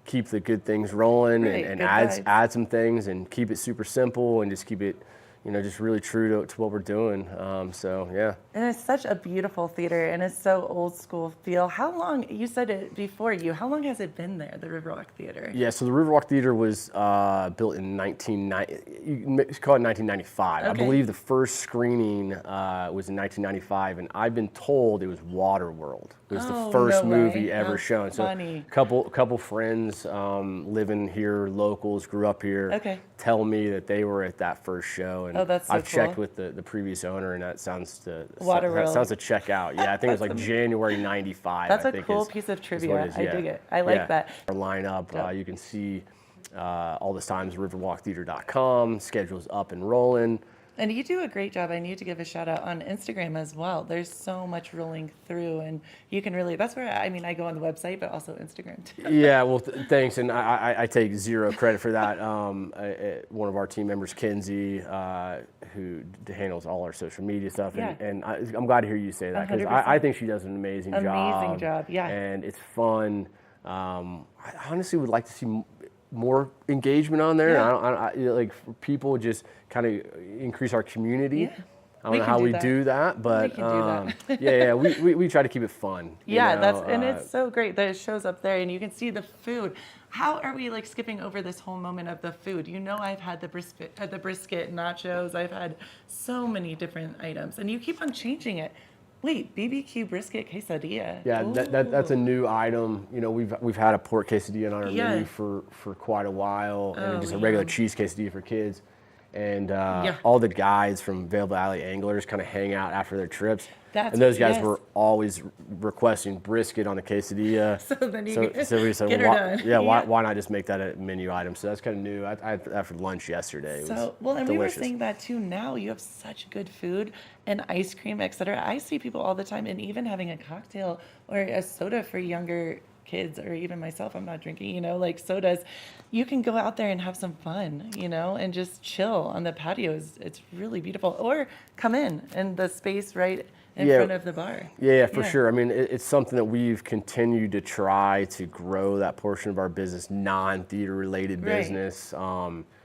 keep the good things rolling Right, and good add some things and keep it super simple and just keep it, just really true to what we're doing. So yeah. And it's such a beautiful theater, and it's so old school feel. How long, you said it before how long has it been there, the Riverwalk Theater? Yeah, so the Riverwalk Theater was built in 1990, you can call it 1995. Okay. I believe the first screening was in 1995, and I've been told it was Waterworld. It was the first movie ever shown. So funny. couple friends living here, locals, grew up here, tell me that they were at that first show. And that's so I've checked cool. with the previous owner, and that sounds to check out. Yeah, I think it was like January 95. That's I a think cool is piece of what trivia. it is. I dig it. I like that. Our lineup, you can see all the times riverwalktheater.com. Schedule's up and rolling. And you do a great job. I need to give a shout out on Instagram as well. There's so much rolling through, and you can really, that's where, I go on the website, but also Instagram too. Yeah, well, thanks. And I take zero credit for that. One of our team members, Kenzie, who handles all our social media stuff. And I'm glad to hear you say that, because I think she does an amazing job. Amazing job, yeah. And it's fun. I honestly would like to see more engagement on there. Yeah. Like for people just kind of increase our community. Yeah. I don't know how we do that, but we try to keep it fun. Yeah, and it's so great that it shows up there and you can see the food. How are we skipping over this whole moment of the food? I've had the brisket, nachos. I've had so many different items, and you keep on changing it. Wait, BBQ brisket quesadilla. Yeah, that's a new item. We've had a pork quesadilla on our menu for quite a while, and just a regular cheese quesadilla for kids. And all the guides from Vail Valley Anglers kind of hang out after their trips. And those guys were always requesting brisket on the quesadilla. So then you so we said, why not just make that a menu item? So that's kind of new. I had that for lunch yesterday. It was delicious. We were saying that too. Now you have such good food and ice cream, etc. I see people all the time, and even having a cocktail or a soda for younger kids, or even myself, I'm not drinking, sodas. You can go out there and have some fun, and just chill on the patio. It's really beautiful. Or come in the space right in front of the bar. Yeah, for sure. It's something that we've continued to try to grow that portion of our business, non-theater related business.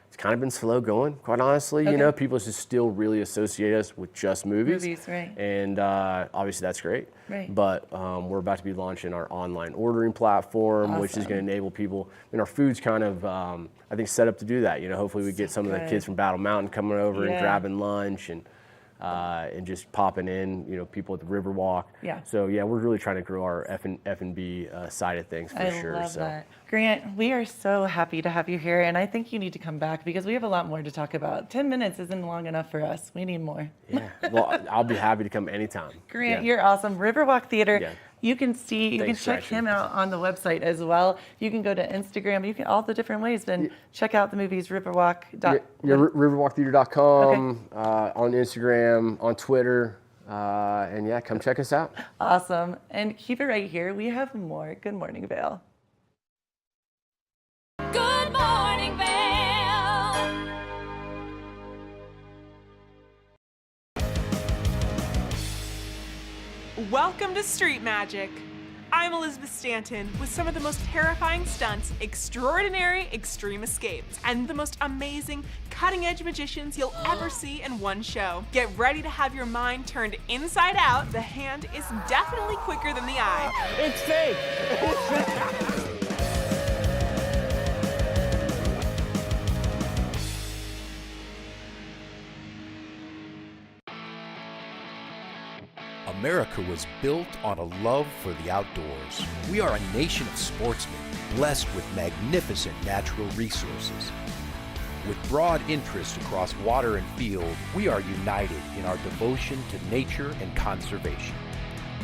It's kind of been slow going, quite honestly. People just still really associate us with just movies. Right. And obviously that's great. Right. But we're about to be launching our online ordering platform, which is going to enable people. Our food's kind of, I think, set up to do that. Hopefully we get some of the kids from Battle Mountain coming over and grabbing lunch and just popping in, people at the Riverwalk. Yeah. So we're really trying to grow our F&B side of things for sure. I love that. Grant, we are so happy to have you here, and I think you need to come back because we have a lot more to talk about. 10 minutes isn't long enough for us. We need more. Yeah. Well, I'll be happy to come anytime. Grant, you're awesome. Riverwalk Theater. Yeah. You can check him out on the website as well. You can go to Instagram. You can all the different ways. Then check out the movies. Riverwalk. Riverwalktheater.com, on Instagram, on Twitter, and come check us out. Awesome. And keep it right here. We have more Good Morning Vail. Good morning, Vail. Welcome to Street Magic. I'm Elizabeth Stanton with some of the most terrifying stunts, extraordinary extreme escapes, and the most amazing cutting-edge magicians you'll ever see in one show. Get ready to have your mind turned inside out. The hand is definitely quicker than the eye. It's fake. America was built on a love for the outdoors. We are a nation of sportsmen, blessed with magnificent natural resources. With broad interest across water and field, we are united in our devotion to nature and conservation.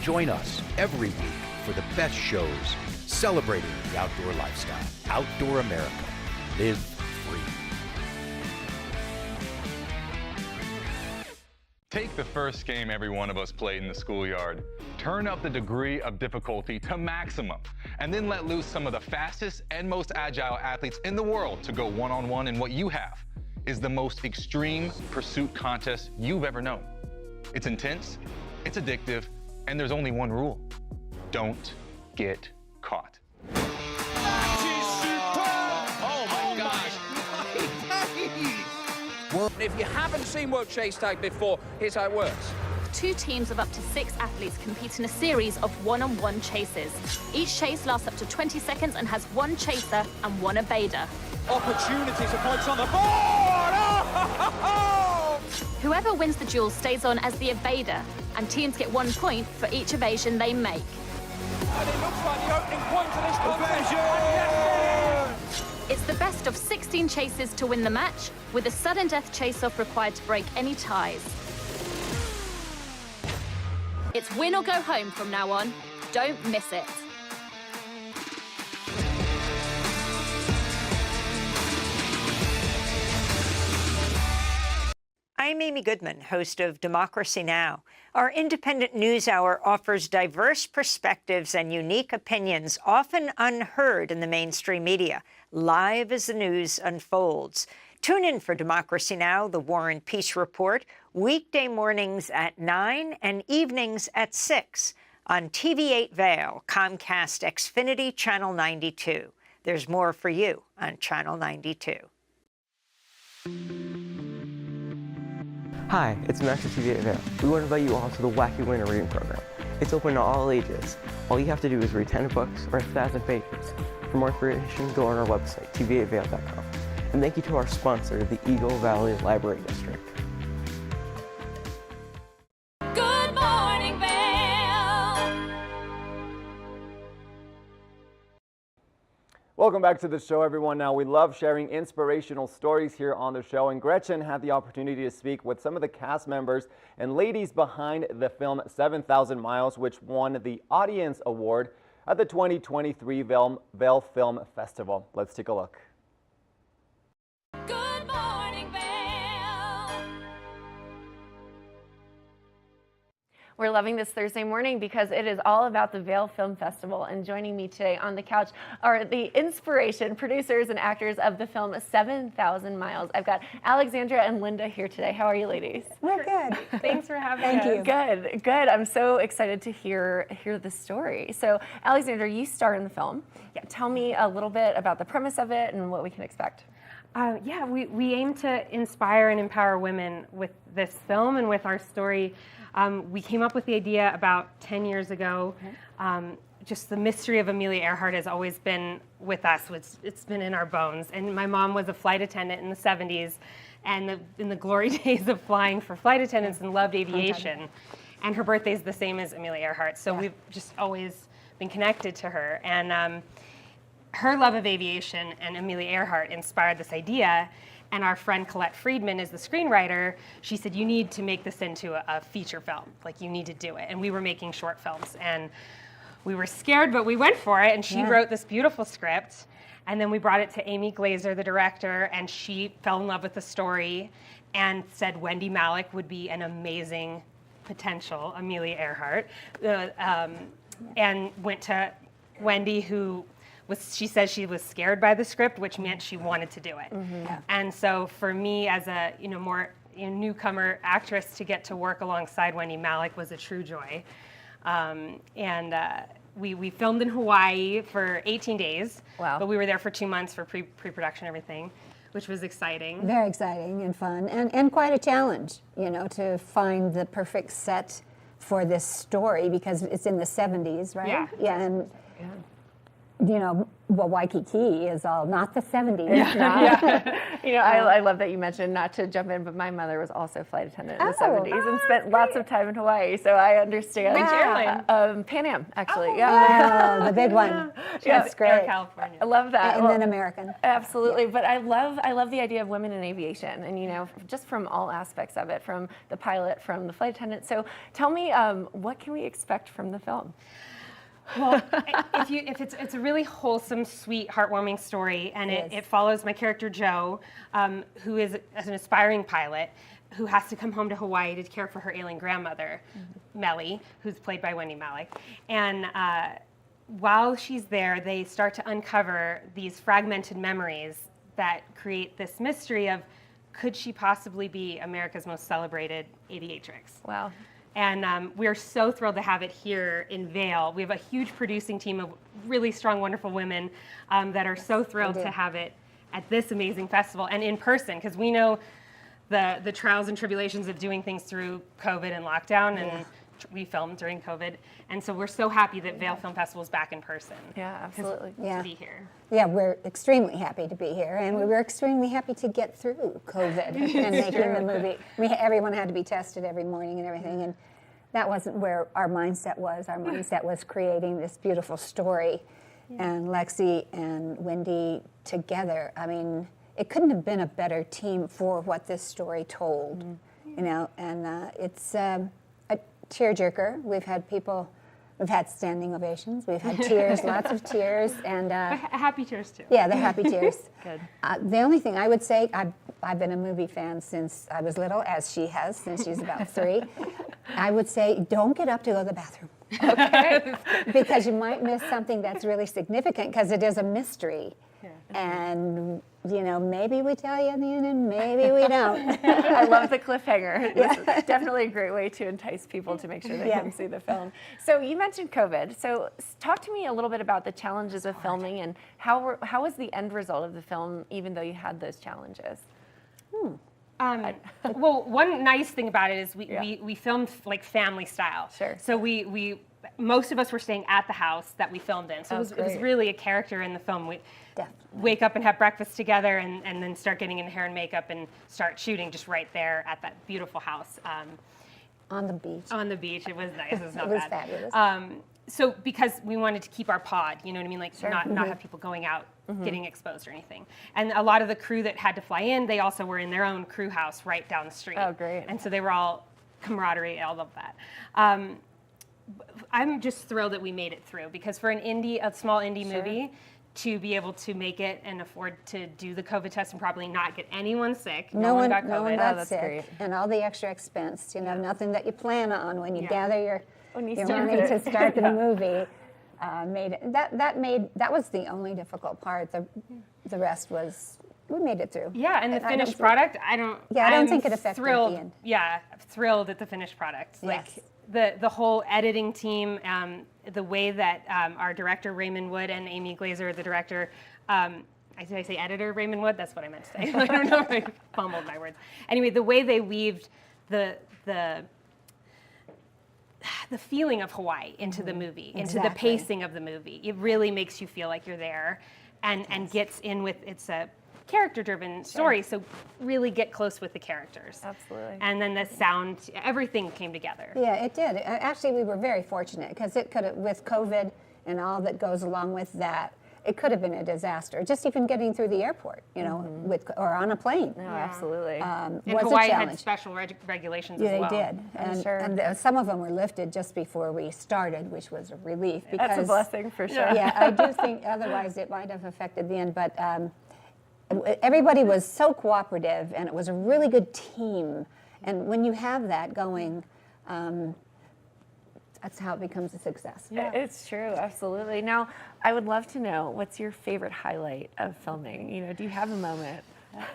Join us every week for the best shows celebrating the outdoor lifestyle. Outdoor America. Live free. Take the first game every one of us played in the schoolyard. Turn up the degree of difficulty to maximum, and then let loose some of the fastest and most agile athletes in the world to go one-on-one in what you have is the most extreme pursuit contest you've ever known. It's intense, it's addictive, and there's only one rule. Don't get caught. if you haven't seen World Chase Tag before, here's how it works. 2 teams of up to 6 athletes compete in a series of one-on-one chases. Each chase lasts up to 20 seconds and has 1 chaser and 1 evader. Opportunities for points on the board! Oh! Whoever wins the duel stays on as the evader, and teams get 1 point for each evasion they make. And it looks like the opening point to this contest. It's the best of 16 chases to win the match, with a sudden death chase-off required to break any ties. It's win or go home from now on. Don't miss it. I'm Amy Goodman, host of Democracy Now! Our independent news hour offers diverse perspectives and unique opinions, often unheard in the mainstream media, live as the news unfolds. Tune in for Democracy Now!, the War and Peace Report, weekday mornings at 9 and evenings at 6 on TV8 Vail, Comcast Xfinity Channel 92. There's more for you on Channel 92. Hi, it's Max of TV8 Vail. We want to invite you all to the Wacky Winter Reading Program. It's open to all ages. All you have to do is read 10 books or 1,000 pages. For more information, go on our website, tv8vail.com. And thank you to our sponsor, the Eagle Valley Library District. Good morning, Vail. Welcome back to the show, everyone. Now, we love sharing inspirational stories here on the show, and Gretchen had the opportunity to speak with some of the cast members and ladies behind the film 7,000 Miles, which won the Audience Award at the 2023 Vail Film Festival. Let's take a look. Good morning, Vail. We're loving this Thursday morning because it is all about the Vail Film Festival, and joining me today on the couch are the inspiration, producers, and actors of the film 7,000 Miles. I've got Alexandra and Linda here today. How are you, ladies? We're good. Thanks for having Thank us. you. Good, good. I'm so excited to hear the story. So, Alexandra, you star in the film. Yeah, tell me a little bit about the premise of it and what we can expect. Yeah, we aim to inspire and empower women with this film and with our story. We came up with the idea about 10 years ago. Just the mystery of Amelia Earhart has always been with us. It's been in our bones. And my mom was a flight attendant in the 70s, and in the glory days of flying for flight attendants, and loved aviation. And her birthday's the same as Amelia Earhart, so we've just always been connected to her. And her love of aviation and Amelia Earhart inspired this idea. And our friend Colette Friedman is the screenwriter. She said, you need to make this into a feature film. Like, you need to do it. And we were making short films. And we were scared, but we went for it. And she wrote this beautiful script. And then we brought it to Amy Glazer, the director, and she fell in love with the story and said Wendy Malick would be an amazing potential Amelia Earhart. And went to Wendy, she says she was scared by the script, which meant she wanted to do it. And so for me, as a more newcomer actress, to get to work alongside Wendy Malick was a true joy. We filmed in Hawaii for 18 days. Wow. But we were there for 2 months for pre-production and everything, which was exciting. Very exciting and fun, and quite a challenge, to find the perfect set for this story, because it's in the 70s, right? Yeah. Waikiki is all not the 70s. I love that you mentioned, not to jump in, but my mother was also a flight attendant in the 70s and spent lots of time in Hawaii, so I understand. Which airline? Pan Am, actually. Oh, the big one. That's great. Air California. I love that. And then American. Absolutely, but I love the idea of women in aviation, and just from all aspects of it, from the pilot, from the flight attendant. So tell me, what can we expect from the film? Well, if it's a really wholesome, sweet, heartwarming story, and it follows my character Joe, who is an aspiring pilot, who has to come home to Hawaii to care for her ailing grandmother, Melly, who's played by Wendy Malick. And while she's there, they start to uncover these fragmented memories that create this mystery of, could she possibly be America's most celebrated aviatrix? Wow. And we're so thrilled to have it here in Vail. We have a huge producing team of really strong, wonderful women that are so thrilled to have it at this amazing festival and in person, because we know the trials and tribulations of doing things through COVID and lockdown, and we filmed during COVID. And so we're so happy that Vail Film Festival is back in person. Yeah, absolutely. Yeah. To be here. Yeah, we're extremely happy to be here, and we were extremely happy to get through COVID and making the movie. Everyone had to be tested every morning and everything, and that wasn't where our mindset was. Our mindset was creating this beautiful story, and Lexi and Wendy together. I mean, it couldn't have been a better team for what this story told, you know. And it's a tearjerker. We've had standing ovations. We've had tears, lots of tears, and happy tears too. Yeah, the happy tears. Good. The only thing I would say, I've been a movie fan since I was little, as she has, since she's about 3. I would say, don't get up to go to the bathroom. Okay. Because you might miss something that's really significant, because it is a mystery. Yeah. And, you know, maybe we tell you at the end and maybe we don't. I love the cliffhanger. This is definitely a great way to entice people to make sure they come see the film. So you mentioned COVID. So talk to me a little bit about the challenges of filming, and how was the end result of the film, even though you had those challenges? Well, one nice thing about it is we filmed like family style. Sure. So we most of us were staying at the house that we filmed in. So it was really a character in the film. We wake up and have breakfast together, and then start getting in hair and makeup and start shooting just right there at that beautiful house. On the beach. On the beach. It was nice. It was not It was bad. fabulous. So because we wanted to keep our pod, you know what I mean? Like not Mhm. have people going out getting exposed or anything. And a lot of the crew that had to fly in, they also were in their own crew house right down the street. Oh, great. And so they were all camaraderie, all of that. I'm just thrilled that we made it through, because for a small indie movie, to be able to make it and afford to do the COVID test and probably not get anyone sick. No one got COVID. No one got sick. And all the extra expense, you know, nothing that you plan on when you gather your money to start the movie. Made it. That was the only difficult part. The rest was, we made it through. Yeah, and the finished product, I don't think it affected the end. Yeah, thrilled at the finished product. Yes. Like the whole editing team, the way that our director Raymond Wood and Amy Glazer, the director, did I say editor Raymond Wood? That's what I meant to say. I don't know if I fumbled my words. Anyway, the way they weaved the feeling of Hawaii into the movie, into the pacing of the movie. It really makes you feel like you're there, and gets in with, it's a character-driven story, so really get close with the characters. Absolutely. And then the sound, everything came together. Yeah, it did. Actually, we were very fortunate, because it could have, with COVID and all that goes along with that, it could have been a disaster. Just even getting through the airport, you know, or on a plane. No, absolutely. And was Hawaii a challenge. had special regulations Yeah, as well. they did. And some of them were lifted just before we started, which was a relief. Because, That's a blessing for sure. Yeah, I do think otherwise it might have affected the end. But everybody was so cooperative, and it was a really good team. And when you have that going, that's how it becomes a success. Yeah. It's true, absolutely. Now, I would love to know, what's your favorite highlight of filming? You know, do you have a moment?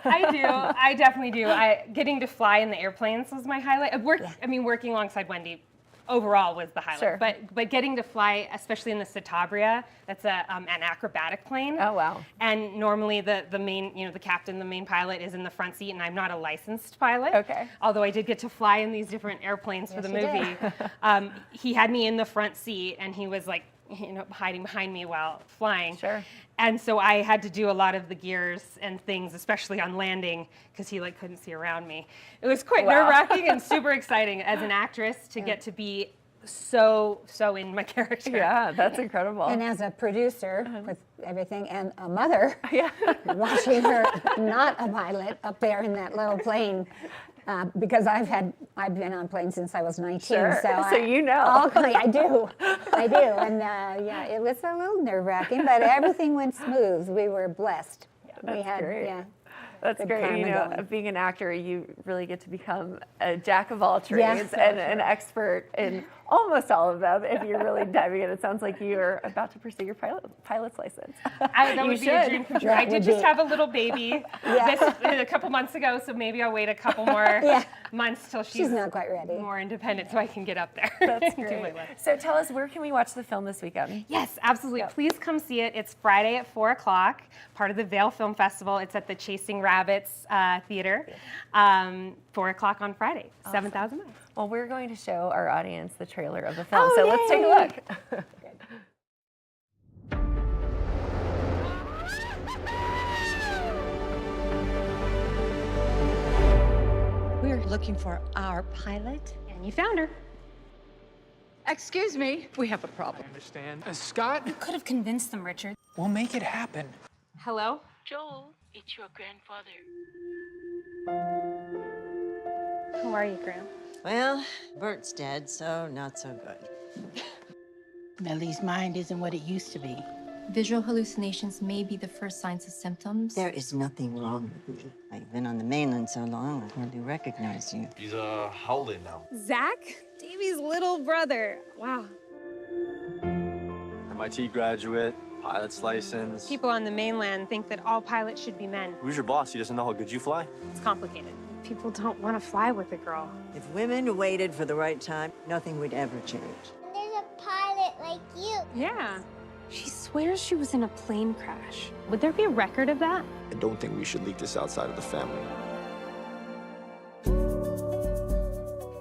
I do. I definitely do. Getting to fly in the airplanes was my highlight. I mean, working alongside Wendy overall was the highlight. Sure. But getting to fly, especially in the Citabria, that's an acrobatic plane. Oh, wow. And normally the main, the captain, the main pilot is in the front seat, and I'm not a licensed pilot. Okay. Although I did get to fly in these different airplanes for the movie. He had me in the front seat, and he was like, hiding behind me while flying. Sure. And so I had to do a lot of the gears and things, especially on landing, because he couldn't see around me. It was quite nerve-wracking and super exciting as an actress to get to be so in my character. Yeah, that's incredible. And as a producer with everything, and a mother, watching her, not a pilot, up there in that little plane. Because I've been on planes since I was 19, Sure. so you know. I do, and it was a little nerve-wracking, but everything went smooth. We were blessed. That's great. That's good great. karma going. Being an actor, you really get to become a jack of all trades and an expert in almost all of them if you're really diving in. It sounds like you're about to pursue your pilot's license. That You would be a should. dream come true. That I did would just be- have a little baby a couple months ago, so maybe I'll wait a couple more months till she's not quite ready. More independent so I can get up there. That's Do my great. work. So tell us, where can we watch the film this weekend? Yes, absolutely. Please come see it. It's Friday at 4 o'clock, part of the Vail Film Festival. It's at the Chasing Rabbits Theater, 4 o'clock on Friday, 7,000 miles. Well, we're going to show our audience the trailer of the film, so let's take a look. We're looking for our pilot. And you found her. Excuse me, we have a problem. I understand. Scott? You could have convinced them, Richard. We'll make it happen. Hello? Joel, it's your grandfather. How are you, Graham? Well, Bert's dead, so not so good. Millie's mind isn't what it used to be. Visual hallucinations may be the first signs of symptoms. There is nothing wrong with me. I've been on the mainland so long, I hardly recognize you. He's howling now. Zach? Davey's little brother. Wow. MIT graduate, pilot's license. People on the mainland think that all pilots should be men. Who's your boss? He doesn't know how good you fly? It's complicated. People don't want to fly with a girl. If women waited for the right time, nothing would ever change. There's a pilot like you. Yeah. She swears she was in a plane crash. Would there be a record of that? I don't think we should leak this outside of the family.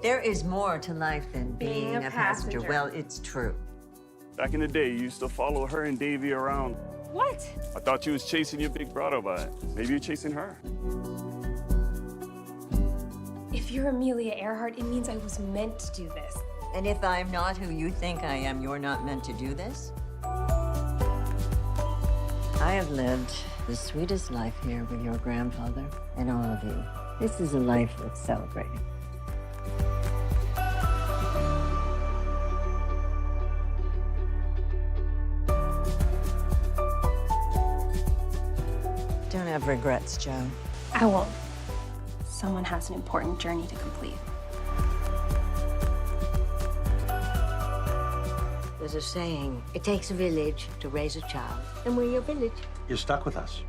There is more to life than being a passenger. Well, it's true. Back in the day, you used to follow her and Davy around. What? I thought you was chasing your big brother, but maybe you're chasing her. If you're Amelia Earhart, it means I was meant to do this. And if I'm not who you think I am, you're not meant to do this? I have lived the sweetest life here with your grandfather and all of you. This is a life worth celebrating. Don't have regrets, Joe. I won't. Someone has an important journey to complete. There's a saying, it takes a village to raise a child, and we're your village. You're stuck with us.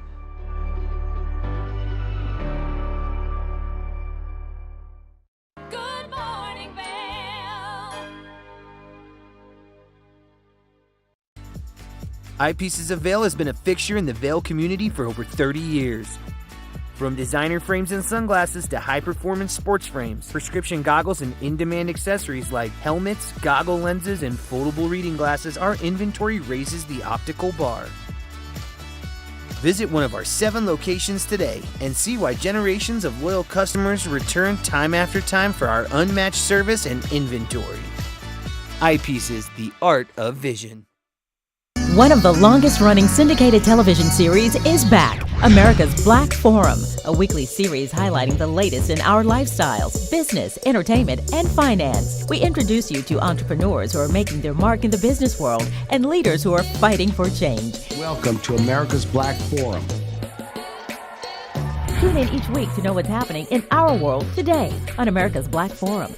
Good morning, Vail. Eyepieces of Vail has been a fixture in the Vail community for over 30 years. From designer frames and sunglasses to high-performance sports frames, prescription goggles, and in-demand accessories like helmets, goggle lenses, and foldable reading glasses, our inventory raises the optical bar. Visit one of our 7 locations today and see why generations of loyal customers return time after time for our unmatched service and inventory. Eyepieces, the art of vision. One of the longest-running syndicated television series is back, America's Black Forum, a weekly series highlighting the latest in our lifestyles, business, entertainment, and finance. We introduce you to entrepreneurs who are making their mark in the business world and leaders who are fighting for change. Welcome to America's Black Forum. Tune in each week to know what's happening in our world today on America's Black Forum.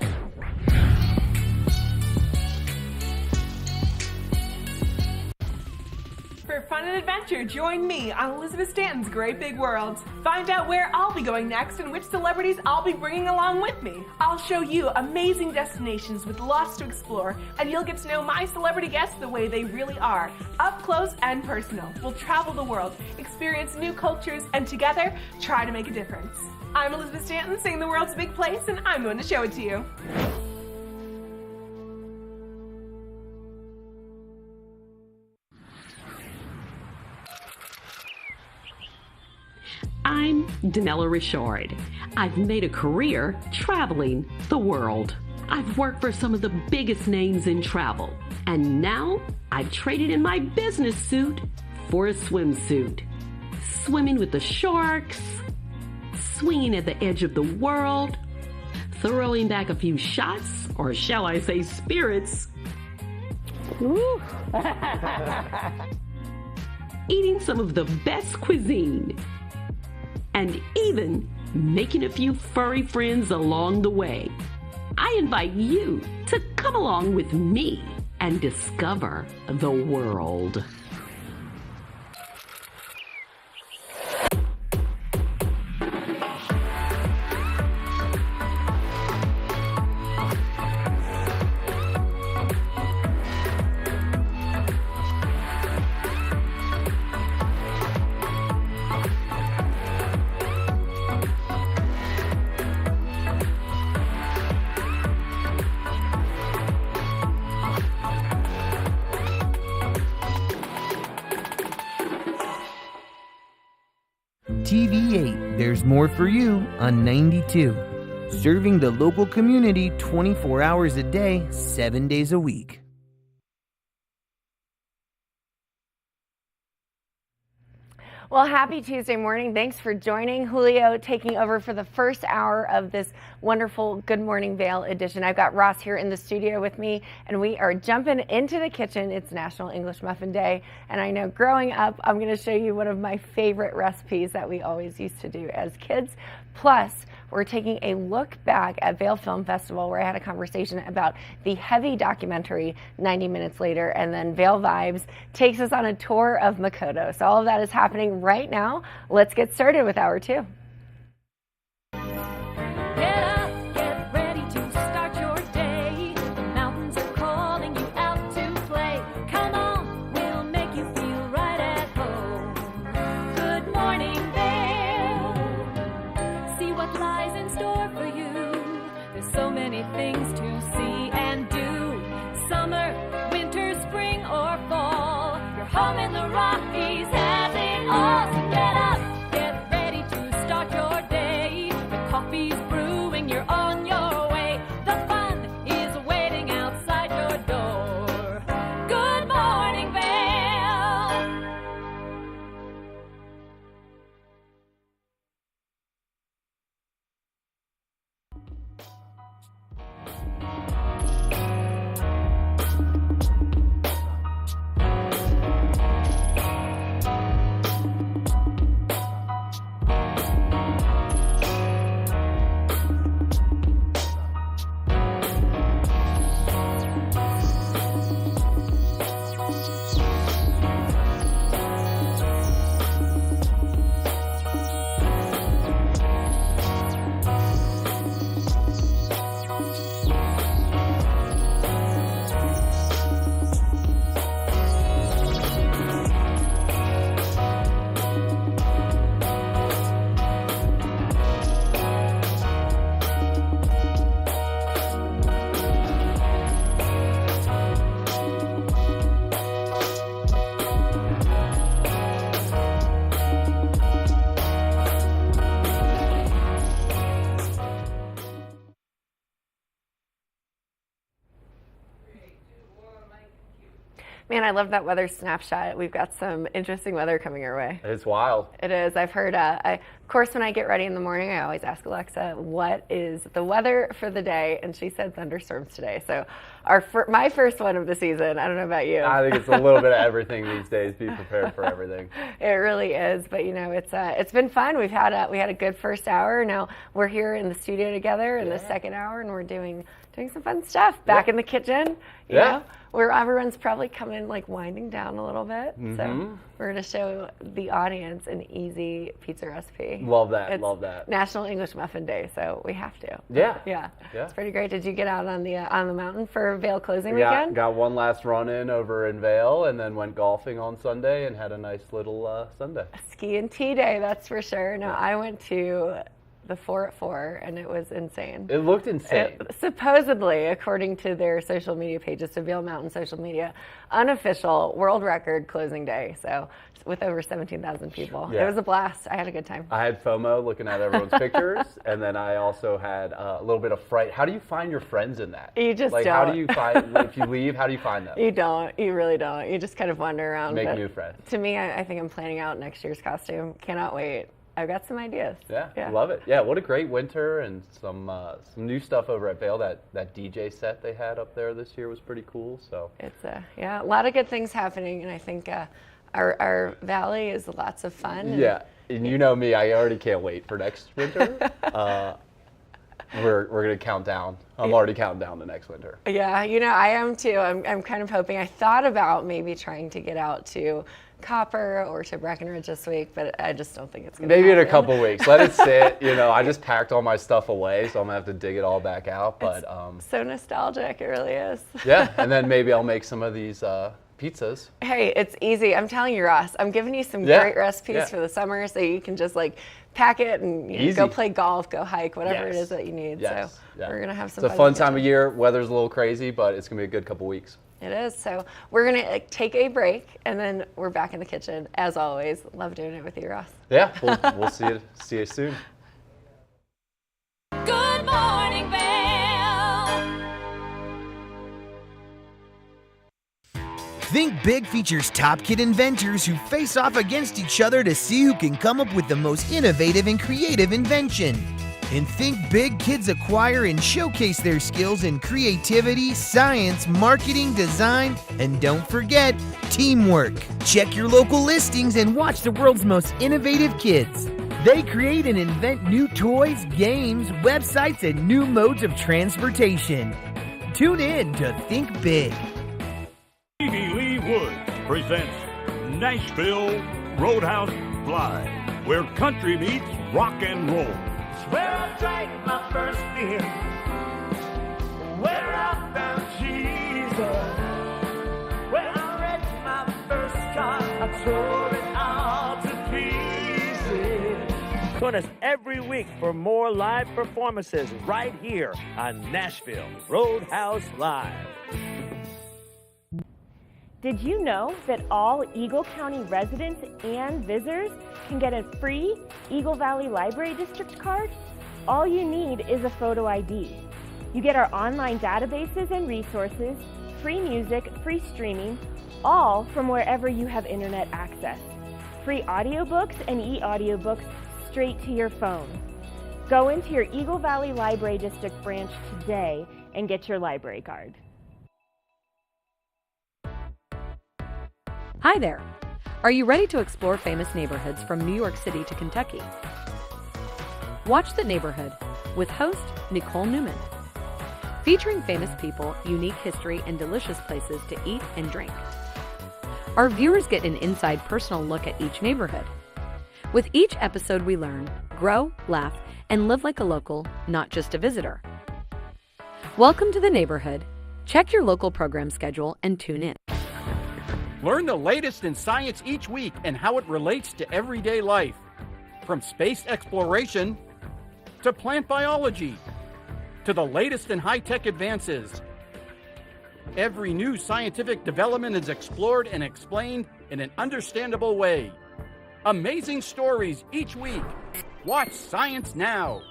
For fun and adventure, join me on Elizabeth Stanton's Great Big World. Find out where I'll be going next and which celebrities I'll be bringing along with me. I'll show you amazing destinations with lots to explore, and you'll get to know my celebrity guests the way they really are, up close and personal. We'll travel the world, experience new cultures, and together, try to make a difference. I'm Elizabeth Stanton, saying the world's a big place, and I'm going to show it to you. I'm Danella Richard. I've made a career traveling the world. I've worked for some of the biggest names in travel, and now I've traded in my business suit for a swimsuit. Swimming with the sharks, swinging at the edge of the world, throwing back a few shots, or shall I say spirits. Eating some of the best cuisine, and even making a few furry friends along the way. I invite you to come along with me and discover the world. TV8, there's more for you on 92. Serving the local community 24 hours a day, 7 days a week. Well, happy Tuesday morning. Thanks for joining. Julio taking over for the first hour of this wonderful Good Morning Vail edition. I've got Ross here in the studio with me, and we are jumping into the kitchen. It's National English Muffin Day, and I know growing up, I'm going to show you one of my favorite recipes that we always used to do as kids. Plus, we're taking a look back at Vail Film Festival, where I had a conversation about the heavy documentary 90 Minutes Later, and then Vail Vibes takes us on a tour of Makoto. So all of that is happening right now. Let's get started with hour two. Get up, get ready to start your day. The mountains are calling you out to play. Come on, we'll make you feel right at home. Good morning, Vail. See what lies in store for you. There's so many things to see and do. Summer, winter, spring, or fall. Your home in the Rockies has it all. So get up, get ready to start your day. The coffee's brewing, you're on your way. The fun is waiting outside your door. Good morning, Vail. Man, I love that weather snapshot. We've got some interesting weather coming our way. It's wild. It is. I've heard, of course, when I get ready in the morning, I always ask Alexa, what is the weather for the day? And she said thunderstorms today. So my first one of the season. I don't know about you. I think it's a little bit of everything these days. Be prepared for everything. It really is. But, you know, it's been fun. We had a good first hour. Now we're here in the studio together in the second hour, and we're doing some fun stuff back in the kitchen. You know, where everyone's probably coming, like, winding down a little bit. So we're going to show the audience an easy pizza recipe. Love that. It's love that. National English Muffin Day, so we have to. Yeah. It's pretty great. Did you get out on the mountain for Vail closing weekend? Got one last run in over in Vail, and then went golfing on Sunday and had a nice little Sunday. Ski and tea day, that's for sure. No, I went to the 4 at 4, and it was insane. It looked insane. Supposedly, according to their social media pages, to Vail Mountain social media, unofficial world record closing day. So with over 17,000 people. Yeah. It was a blast. I had a good time. I had FOMO looking at everyone's pictures, and then I also had a little bit of fright. How do you find your friends in that? You just like, don't. How do you find, if you leave, how do you find them? You don't. You really don't. You just kind of wander around. Make new friends. To me, I think I'm planning out next year's costume. Cannot wait. I've got some ideas. Yeah, love it. Yeah, what a great winter, and some new stuff over at Vail. That DJ set they had up there this year was pretty cool. So it's a lot of good things happening, and I think our valley is lots of fun. And you know me, I already can't wait for next winter. we're going to count down. I'm already counting down to next winter. Yeah, I am too. I'm kind of hoping. I thought about maybe trying to get out to Copper or to Breckenridge this week, but I just don't think it's going to happen. Maybe in a couple weeks. Let it sit. I just packed all my stuff away, so I'm going to have to dig it all back out. But so nostalgic, it really is. Yeah, and then maybe I'll make some of these pizzas. Hey, it's easy. I'm telling you, Ross, I'm giving you some great recipes for the summer so you can just pack it and go play golf, go hike, whatever it is that you need. So we're going to have some fun. It's a fun time of year. Weather's a little crazy, but it's going to be a good couple weeks. It is. So we're going to take a break, and then we're back in the kitchen, as always. Love doing it with you, Ross. Yeah, we'll see you soon. Good morning, Vail. Think Big features top kid inventors who face off against each other to see who can come up with the most innovative and creative invention. And Think Big kids acquire and showcase their skills in creativity, science, marketing, design, and don't forget, teamwork. Check your local listings and watch the world's most innovative kids. They create and invent new toys, games, websites, and new modes of transportation. Tune in to Think Big. Stevie Lee Woods presents Nashville Roadhouse Live, where country meets rock and roll. Where I drank my first beer, where I found Jesus, where I wrecked my first car, I tore it all to pieces. Join us every week for more live performances right here on Nashville Roadhouse Live. Did you know that all Eagle County residents and visitors can get a free Eagle Valley Library District card? All you need is a photo ID. You get our online databases and resources, free music, free streaming, all from wherever you have internet access. Free audiobooks and e-audiobooks straight to your phone. Go into your Eagle Valley Library District branch today and get your library card. Hi there. Are you ready to explore famous neighborhoods from New York City to Kentucky? Watch The Neighborhood with host Nicole Newman. Featuring famous people, unique history, and delicious places to eat and drink. Our viewers get an inside personal look at each neighborhood. With each episode we learn, grow, laugh, and live like a local, not just a visitor. Welcome to The Neighborhood. Check your local program schedule and tune in. Learn the latest in science each week and how it relates to everyday life. From space exploration to plant biology to the latest in high-tech advances. Every new scientific development is explored and explained in an understandable way. Amazing stories each week. Watch Science Now.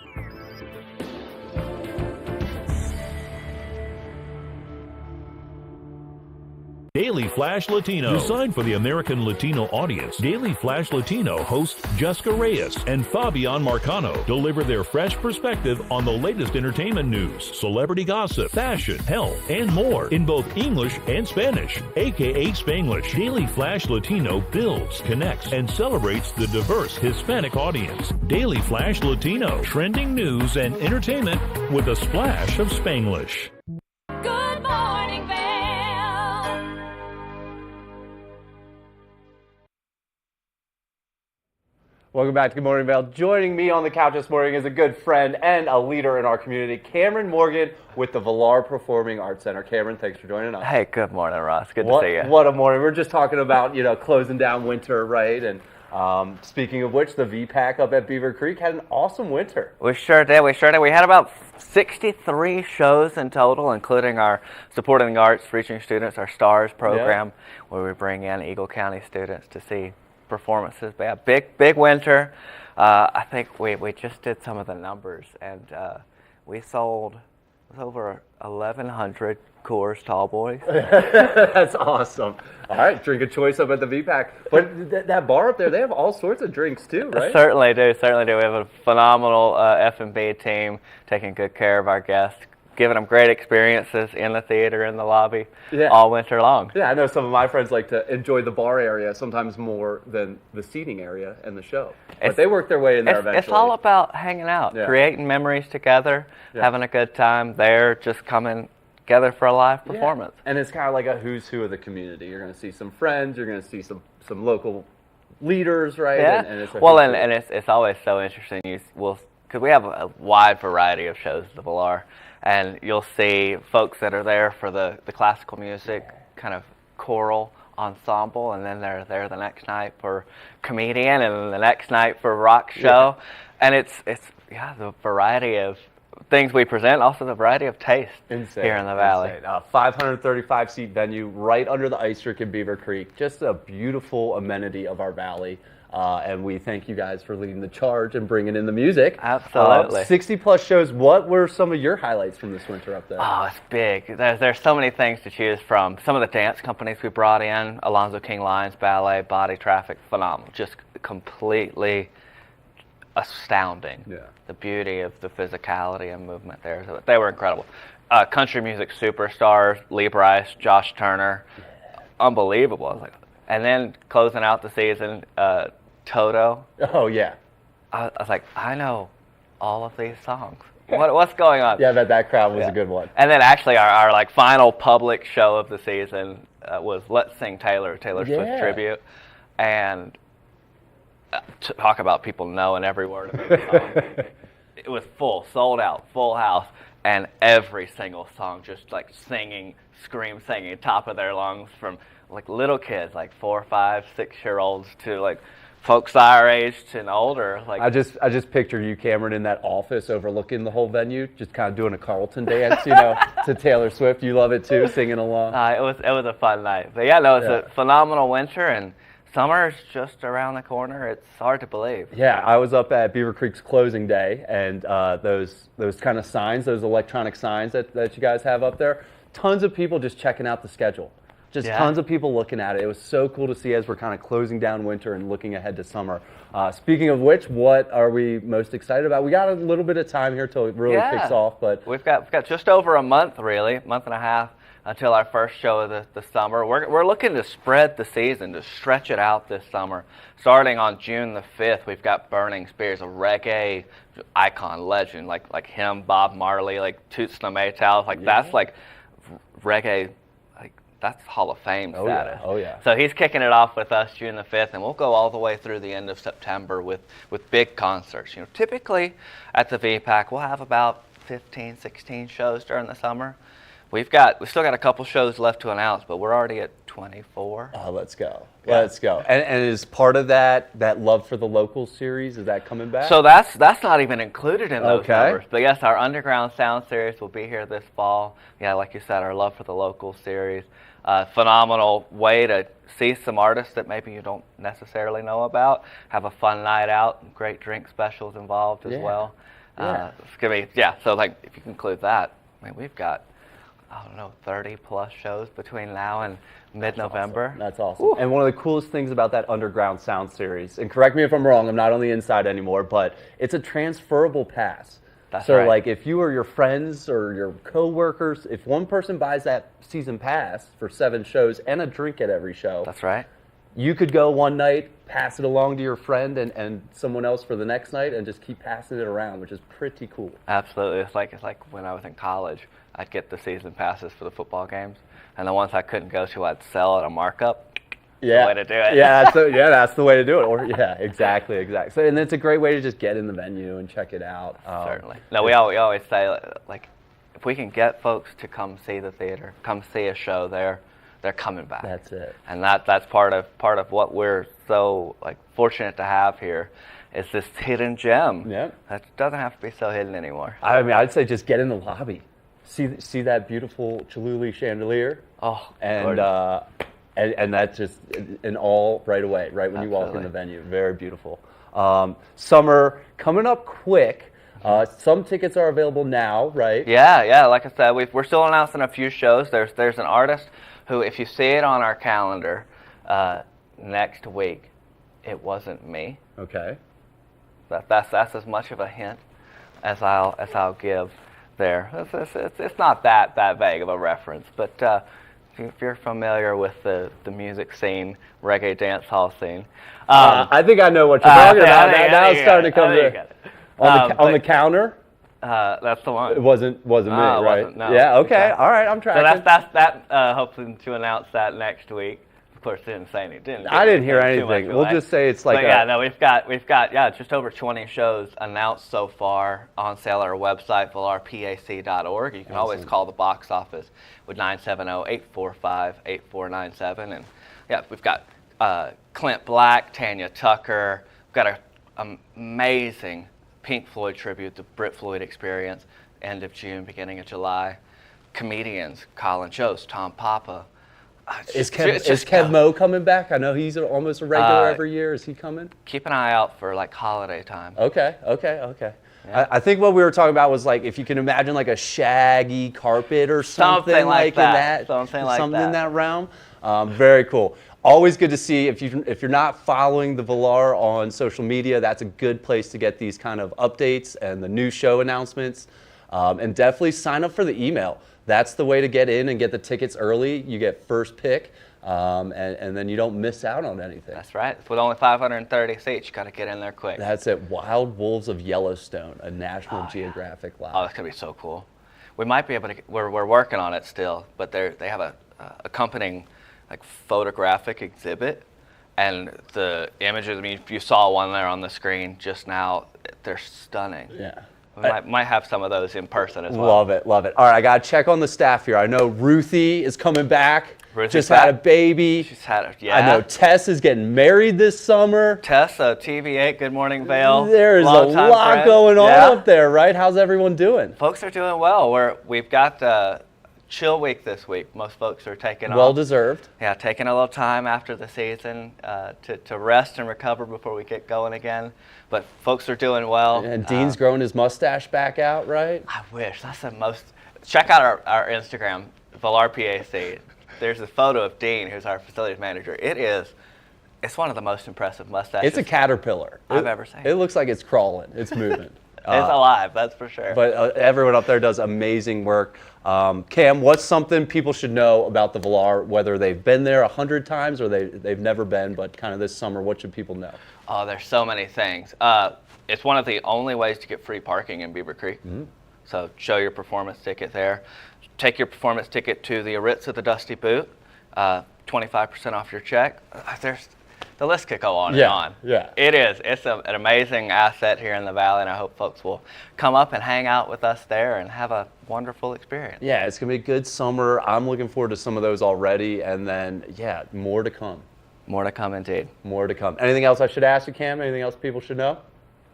Daily Flash Latino. Designed for the American Latino audience, Daily Flash Latino hosts Jessica Reyes and Fabian Marcano deliver their fresh perspective on the latest entertainment news, celebrity gossip, fashion, health, and more in both English and Spanish, aka Spanglish. Daily Flash Latino builds, connects, and celebrates the diverse Hispanic audience. Daily Flash Latino, trending news and entertainment with a splash of Spanglish. Good morning, Vail. Welcome back to Good Morning Vail. Joining me on the couch this morning is a good friend and a leader in our community, Cameron Morgan with the Vail Performing Arts Center. Cameron, thanks for joining us. Hey, good morning, Ross. Good to see you. What a morning. We're just talking about, closing down winter, right? And speaking of which, the VPAC up at Beaver Creek had an awesome winter. We sure did. We had about 63 shows in total, including our Supporting the Arts, Reaching Students, our STARS program, where we bring in Eagle County students to see performances. But yeah, big winter. I think we just did some of the numbers, and we sold over 1,100 Coors Tall Boys. That's awesome. All right, drink of choice up at the VPAC. But that bar up there, they have all sorts of drinks too, right? Certainly do. We have a phenomenal F&B team taking good care of our guests. giving them great experiences in the theater, in the lobby, Yeah. all winter long. Yeah, I know some of my friends like to enjoy the bar area sometimes more than the seating area and the show. But they work their way in there eventually. It's all about hanging out, Yeah. creating memories together, Yeah. having a good time there, just coming together for a live performance. And it's kind of like a who's who of the community. You're going to see some friends, you're going to see some local leaders, right? Yeah. And it's a Well, who's and who. it's always so interesting. Because we have a wide variety of shows at the Valar, and you'll see folks that are there for the classical music, kind of choral ensemble, and then they're there the next night for comedian, and then the next night for rock show. And it's the variety of things we present, also the variety of taste here in the Valley. 535-seat venue right under the ice rink in Beaver Creek. Just a beautiful amenity of our valley. And we thank you guys for leading the charge and bringing in the music. Absolutely. 60-plus shows. What were some of your highlights from this winter up there? Oh, it's big. There's so many things to choose from. Some of the dance companies we brought in, Alonzo King Lions Ballet, Body Traffic, phenomenal. Just completely astounding. Yeah. The beauty of the physicality and movement there. So they were incredible. Country music superstars, Lee Brice, Josh Turner, unbelievable. I was like, and then closing out the season, Toto. Oh, yeah. I was like, I know all of these songs. What's going on? Yeah, that crowd was a good one. And then actually our like final public show of the season was Let's Sing Taylor Swift tribute. And talk about people knowing every word of it. It was full, sold out, full house, and every single song just like singing, singing, top of their lungs, from like little kids, like 4, 5, 6-year-olds to like folks our age and older. Like I just picture you, Cameron, in that office overlooking the whole venue, just kind of doing a Carlton dance, you know, to Taylor Swift. You love it too, singing along. It was a fun night. But yeah, no, it's a phenomenal winter, and summer's just around the corner. It's hard to believe. Yeah, I was up at Beaver Creek's closing day, and those kind of signs, those electronic signs that you guys have up there, tons of people just checking out the schedule. Just tons of people looking at it. It was so cool to see as we're kind of closing down winter and looking ahead to summer. Speaking of which, what are we most excited about? We got a little bit of time here till it really kicks off, but we've got just over a month, really, month and a half, until our first show of the summer. We're looking to spread the season, to stretch it out this summer. Starting on June the 5th, we've got Burning Spears, a reggae icon, legend, like him, Bob Marley, like Toots the Maytals, that's like reggae. That's Hall of Fame status. Oh, yeah. So he's kicking it off with us June the 5th, and we'll go all the way through the end of September with big concerts. You know, typically at the VPAC, we'll have about 15, 16 shows during the summer. We've still got a couple shows left to announce, but we're already at 24. Oh, let's go. Yeah. Let's go. And is part of that Love for the Local series, is that coming back? So that's not even included in those Okay. numbers. But yes, our Underground Sound series will be here this fall. Yeah, like you said, our Love for the Local series. Phenomenal way to see some artists that maybe you don't necessarily know about. Have a fun night out, great drink specials involved as well. It's gonna be so like if you include that, I mean we've got 30 plus shows between now and mid-November. That's awesome. And one of the coolest things about that Underground Sound series, and correct me if I'm wrong, I'm not on the inside anymore, but it's a transferable pass. That's so right. like if you or your friends or your co-workers, if one person buys that season pass for 7 shows and a drink at every show. That's right. You could go one night, pass it along to your friend and someone else for the next night, and just keep passing it around, which is pretty cool. Absolutely. It's like when I was in college, I'd get the season passes for the football games, and the ones I couldn't go to, I'd sell at a markup. Yeah, the way to do it. That's the way to do it. Or exactly. So, and it's a great way to just get in the venue and check it out. Certainly. No, we always say, like, if we can get folks to come see the theater, come see a show there, they're coming back. That's it. And that's part of what we're so fortunate to have here, is this hidden gem. Yeah. That doesn't have to be so hidden anymore. I mean, I'd say just get in the lobby, see that beautiful Cholula chandelier. Oh, and that's just in all right away, right when you walk in Absolutely. the venue. Very beautiful. Summer coming up quick. Some tickets are available now, right? Yeah. Like I said, we're still announcing a few shows. There's an artist who, if you see it on our calendar next week, it wasn't me. Okay. That's as much of a hint as I'll give. there. It's not that vague of a reference, but if you're familiar with the music scene, reggae dance hall scene. I think I know what you're talking about. Now it's starting to come to on the counter. That's the one. It wasn't me, right? Wasn't, no. Yeah. Okay. All right. I'm tracking. So that's hoping to announce that next week. Of course, didn't say anything. I didn't hear anything. We'll just say it's like. But we've got just over 20 shows announced so far on sale at our website, ValarPAC.org. You can always call the box office with 970-845-8497, and we've got Clint Black, Tanya Tucker. We've got an amazing Pink Floyd tribute, the Brit Floyd Experience, end of June, beginning of July. Comedians, Colin Jost, Tom Papa. Is Kev Moe coming back? I know he's almost a regular every year. Is he coming? Keep an eye out for like holiday time. Okay. Yeah. I think what we were talking about was like if you can imagine like a shaggy carpet or something like that. Something in that realm. Very cool. Always good to see. If you're not following the Valar on social media, that's a good place to get these kind of updates and the new show announcements. And definitely sign up for the email. That's the way to get in and get the tickets early. You get first pick, and then you don't miss out on anything. That's right. With only 530 seats, you got to get in there quick. That's it. Wild Wolves of Yellowstone, a National Geographic live. Oh, that's gonna be so cool. We might be able to. We're working on it still, but they have a accompanying like photographic exhibit, and the images. I mean, if you saw one there on the screen just now, they're stunning. Yeah. We might have some of those in person as well. Love it. All right, I got to check on the staff here. I know Ruthie is coming back. Ruthie's had a baby. She's had I know Tess is getting married this summer. Tess, TV8, Good Morning Vail. There's a lot going on up there, right? How's everyone doing? Folks are doing well. We've got chill week this week. Most folks are taking off. Well deserved. Yeah, taking a little time after the season to rest and recover before we get going again. But folks are doing well. And Dean's growing his mustache back out, right? I wish. That's the most. Check out our Instagram, ValarPAC. There's a photo of Dean, who's our facilities manager. It's one of the most impressive mustaches. It's a caterpillar. I've ever seen. It looks like it's crawling. It's moving. It's alive, that's for sure. But everyone up there does amazing work. Cam, what's something people should know about the Valar, whether they've been there 100 times or they've never been, but kind of this summer, what should people know? Oh, there's so many things. It's one of the only ways to get free parking in Beaver Creek. Mm-hmm. So show your performance ticket there. Take your performance ticket to the Aritz at the Dusty Boot. 25% off your check. The list could go on and on. Yeah. It is. It's an amazing asset here in the Valley, and I hope folks will come up and hang out with us there and have a wonderful experience. Yeah, it's going to be a good summer. I'm looking forward to some of those already, and then, more to come. More to come, indeed. More to come. Anything else I should ask you, Cam? Anything else people should know?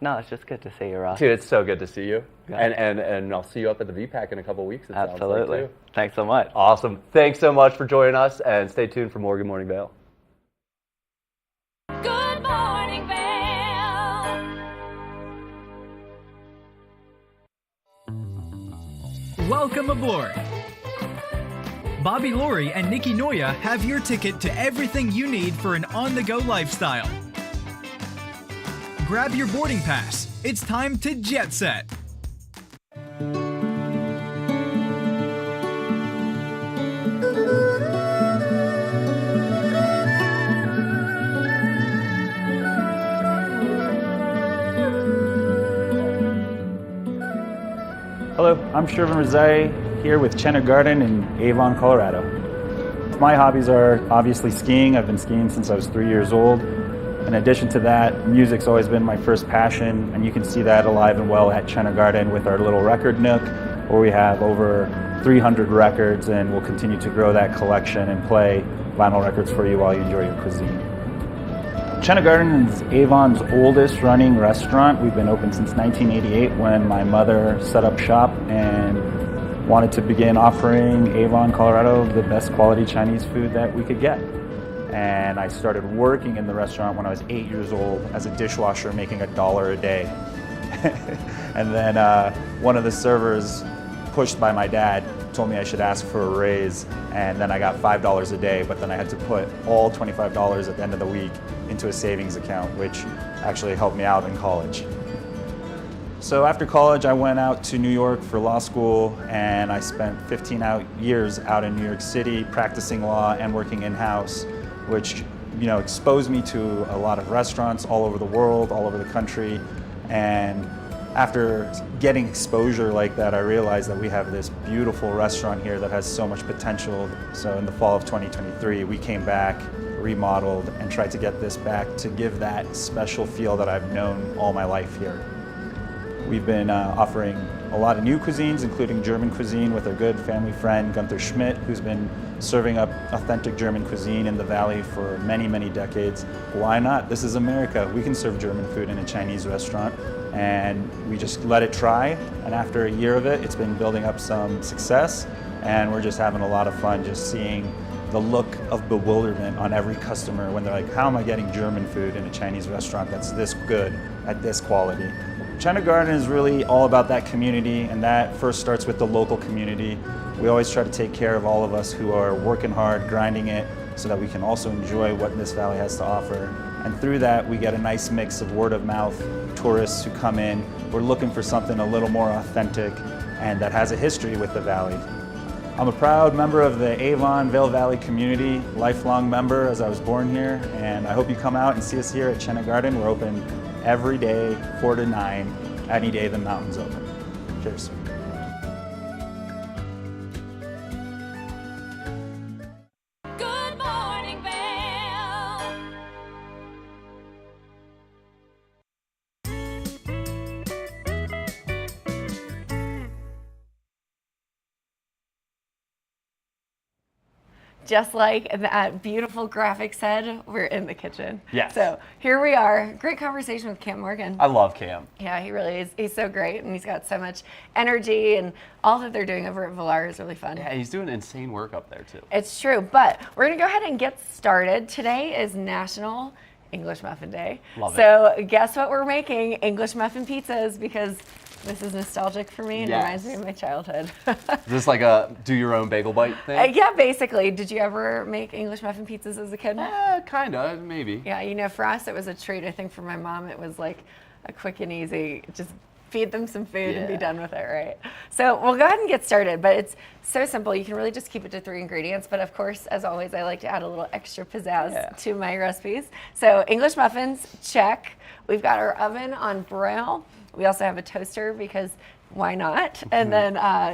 No, it's just good to see you, Ross. Dude, it's so good to see you. Yeah. And I'll see you up at the VPAC in a couple of weeks. Absolutely. Like, thanks so much. Awesome. Thanks so much for joining us, and stay tuned for more Good Morning Vail. Good Morning Vail. Welcome aboard. Bobby Laurie and Nikki Noya have your ticket to everything you need for an on-the-go lifestyle. Grab your boarding pass. It's time to jet set. Hello, I'm Shervin Rezai here with Chenna Garden in Avon, Colorado. My hobbies are obviously skiing. I've been skiing since I was 3 years old. In addition to that, music's always been my first passion, and you can see that alive and well at Chenna Garden with our little record nook, where we have over 300 records, and we'll continue to grow that collection and play vinyl records for you while you enjoy your cuisine. Chenna Garden is Avon's oldest running restaurant. We've been open since 1988 when my mother set up shop and wanted to begin offering Avon, Colorado, the best quality Chinese food that we could get. And I started working in the restaurant when I was 8 years old as a dishwasher, making $1 a day. And then one of the servers, pushed by my dad, told me I should ask for a raise, and then I got $5 a day, but then I had to put all $25 at the end of the week into a savings account, which actually helped me out in college. So after college, I went out to New York for law school, and I spent 15 years out in New York City practicing law and working in-house, which exposed me to a lot of restaurants all over the world, all over the country. And after getting exposure like that, I realized that we have this beautiful restaurant here that has so much potential. So in the fall of 2023, we came back, remodeled, and tried to get this back to give that special feel that I've known all my life here. We've been offering a lot of new cuisines, including German cuisine with our good family friend Gunther Schmidt, who's been serving up authentic German cuisine in the Valley for many, many decades. Why not? This is America. We can serve German food in a Chinese restaurant, and we just let it try. And after a year of it, it's been building up some success, and we're just having a lot of fun just seeing the look of bewilderment on every customer when they're like, how am I getting German food in a Chinese restaurant that's this good at this quality? China Garden is really all about that community, and that first starts with the local community. We always try to take care of all of us who are working hard, grinding it, so that we can also enjoy what this valley has to offer. And through that, we get a nice mix of word of mouth, tourists who come in. We're looking for something a little more authentic and that has a history with the valley. I'm a proud member of the Avon Vail Valley community, lifelong member as I was born here, and I hope you come out and see us here at China Garden. We're open every day, 4 to 9, any day the mountain's open. Cheers. Good morning, Vail. Just like that beautiful graphic said, we're in the kitchen. Yes. So here we are. Great conversation with Cam Morgan. I love Cam. Yeah, he really is. He's so great, and he's got so much energy, and all that they're doing over at Valar is really fun. Yeah, he's doing insane work up there too. It's true, but we're going to go ahead and get started. Today is National English Muffin Day. Love it. So guess what we're making? English muffin pizzas, because this is nostalgic for me and reminds me of my childhood. Is this like a do your own bagel bite thing? Yeah, basically. Did you ever make English muffin pizzas as a kid? Kinda, maybe. Yeah, for us it was a treat. I think for my mom it was like a quick and easy, just feed them some food and be done with it, right? So we'll go ahead and get started, but it's so simple. You can really just keep it to 3 ingredients, but of course, as always, I like to add a little extra pizzazz to my recipes. So English muffins, check. We've got our oven on broil. We also have a toaster because why not? And then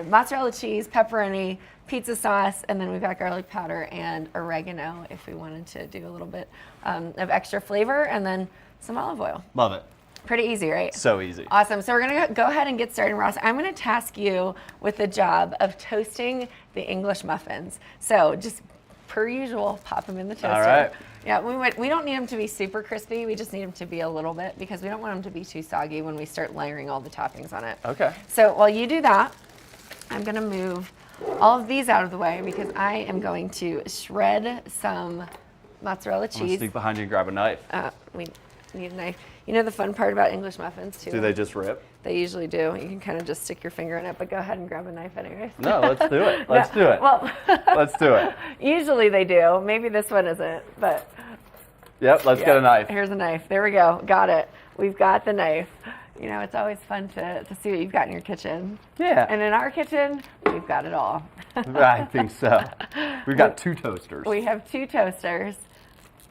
mozzarella cheese, pepperoni, pizza sauce, and then we've got garlic powder and oregano if we wanted to do a little bit of extra flavor, and then some olive oil. Love it. Pretty easy, right? So easy. Awesome. So we're going to go ahead and get started, Ross. I'm going to task you with the job of toasting the English muffins. So just per usual, pop them in the toaster. All right. Yeah, we don't need them to be super crispy. We just need them to be a little bit because we don't want them to be too soggy when we start layering all the toppings on it. Okay. So while you do that, I'm going to move all of these out of the way because I am going to shred some mozzarella cheese. I'm gonna sneak behind you and grab a knife. We need a knife. You know the fun part about English muffins too? Do they just rip? They usually do. You can kind of just stick your finger in it, but go ahead and grab a knife anyways. No, let's do it. Let's do it. Well, let's do it. Usually they do. Maybe this one isn't, but. Yep, let's get a knife. Here's a knife. There we go. Got it. We've got the knife. You know, it's always fun to see what you've got in your kitchen. Yeah. And in our kitchen, we've got it all. I think so. We've got 2 toasters. We have 2 toasters.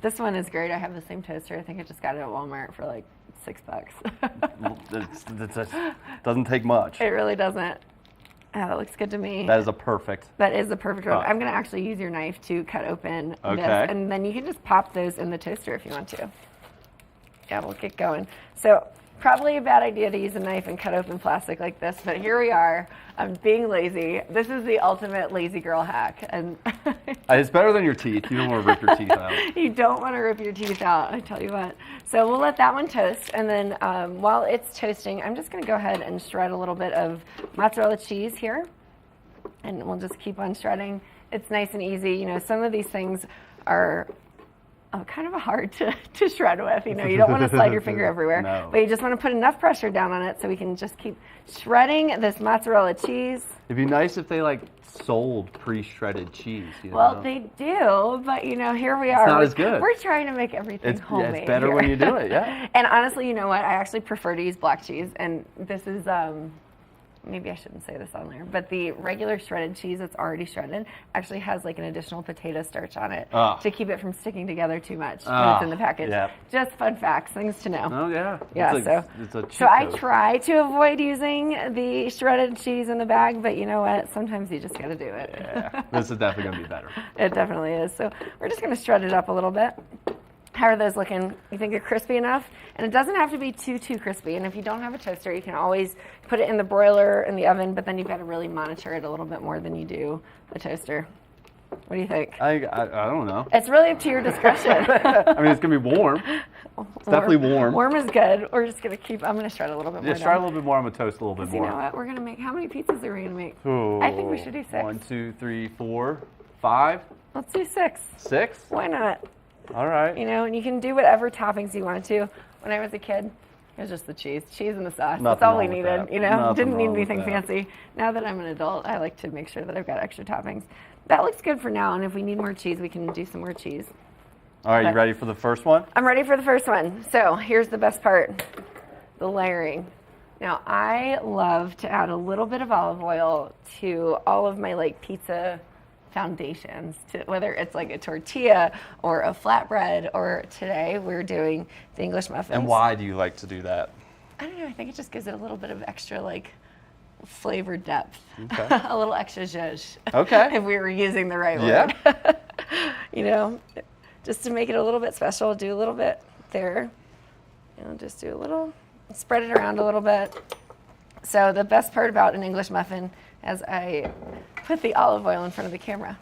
This one is great. I have the same toaster. I think I just got it at Walmart for like $6. It doesn't take much. It really doesn't. Oh, that looks good to me. That is a perfect. That is the perfect one. I'm going to actually use your knife to cut open this, and then you can just pop those in the toaster if you want to. Yeah, we'll get going. So probably a bad idea to use a knife and cut open plastic like this, but here we are. I'm being lazy. This is the ultimate lazy girl hack. And it's better than your teeth. You don't want to rip your teeth out. You don't want to rip your teeth out, I tell you what. So we'll let that one toast, and then while it's toasting, I'm just going to go ahead and shred a little bit of mozzarella cheese here, and we'll just keep on shredding. It's nice and easy. You know, some of these things are kind of hard to shred with. You know, you don't want to slide your finger everywhere, No. but you just want to put enough pressure down on it so we can just keep shredding this mozzarella cheese. It'd be nice if they like sold pre-shredded cheese. You Well, know? they do, but you know, here we are. not we're, as good. We're trying to make everything homemade. It's better here. when you do it, yeah. And honestly, you know what? I actually prefer to use black cheese, and this is maybe I shouldn't say this on there, but the regular shredded cheese that's already shredded actually has like an additional potato starch on it to keep it from sticking together too much when it's in the package. Yep. Just fun facts, things to know. Oh yeah. Yeah, It's a cheat so I code. try to avoid using the shredded cheese in the bag, but you know what? Sometimes you just got to do it. Yeah, this is definitely gonna be better. It definitely is. So we're just going to shred it up a little bit. How are those looking? You think they're crispy enough? And it doesn't have to be too crispy. And if you don't have a toaster, you can always put it in the broiler in the oven, but then you've got to really monitor it a little bit more than you do a toaster. What do you think? I don't know. It's really up to your discretion. I mean, it's gonna be warm. It's definitely warm. Warm is good. We're just going to keep, I'm going to shred a little bit more. Yeah, try a little bit more. I'm gonna toast a little bit You more. know what? We're going to make, how many pizzas are we going to make? Ooh, I think we should do 6. 1, 2, 3, 4, 5. Let's do 6. 6? Why not? All right. You know, and you can do whatever toppings you want to. When I was a kid, it was just the cheese and the sauce. Nothing That's all we wrong with needed. that. You know, Nothing didn't need wrong with anything that. fancy. Now that I'm an adult, I like to make sure that I've got extra toppings. That looks good for now, and if we need more cheese, we can do some more cheese. All right, you But- ready for the first one? I'm ready for the first one. So here's the best part, the layering. Now, I love to add a little bit of olive oil to all of my like pizza foundations, to whether it's like a tortilla or a flatbread, or today we're doing the English muffins. And why do you like to do that? I don't know, I think it just gives it a little bit of extra like flavor depth. Okay. A little extra zhuzh. Okay. If we were using the right Yeah. word. You know, just to make it a little bit special, do a little bit there. You know, just do a little, spread it around a little bit. So the best part about an English muffin, as I put the olive oil in front of the camera,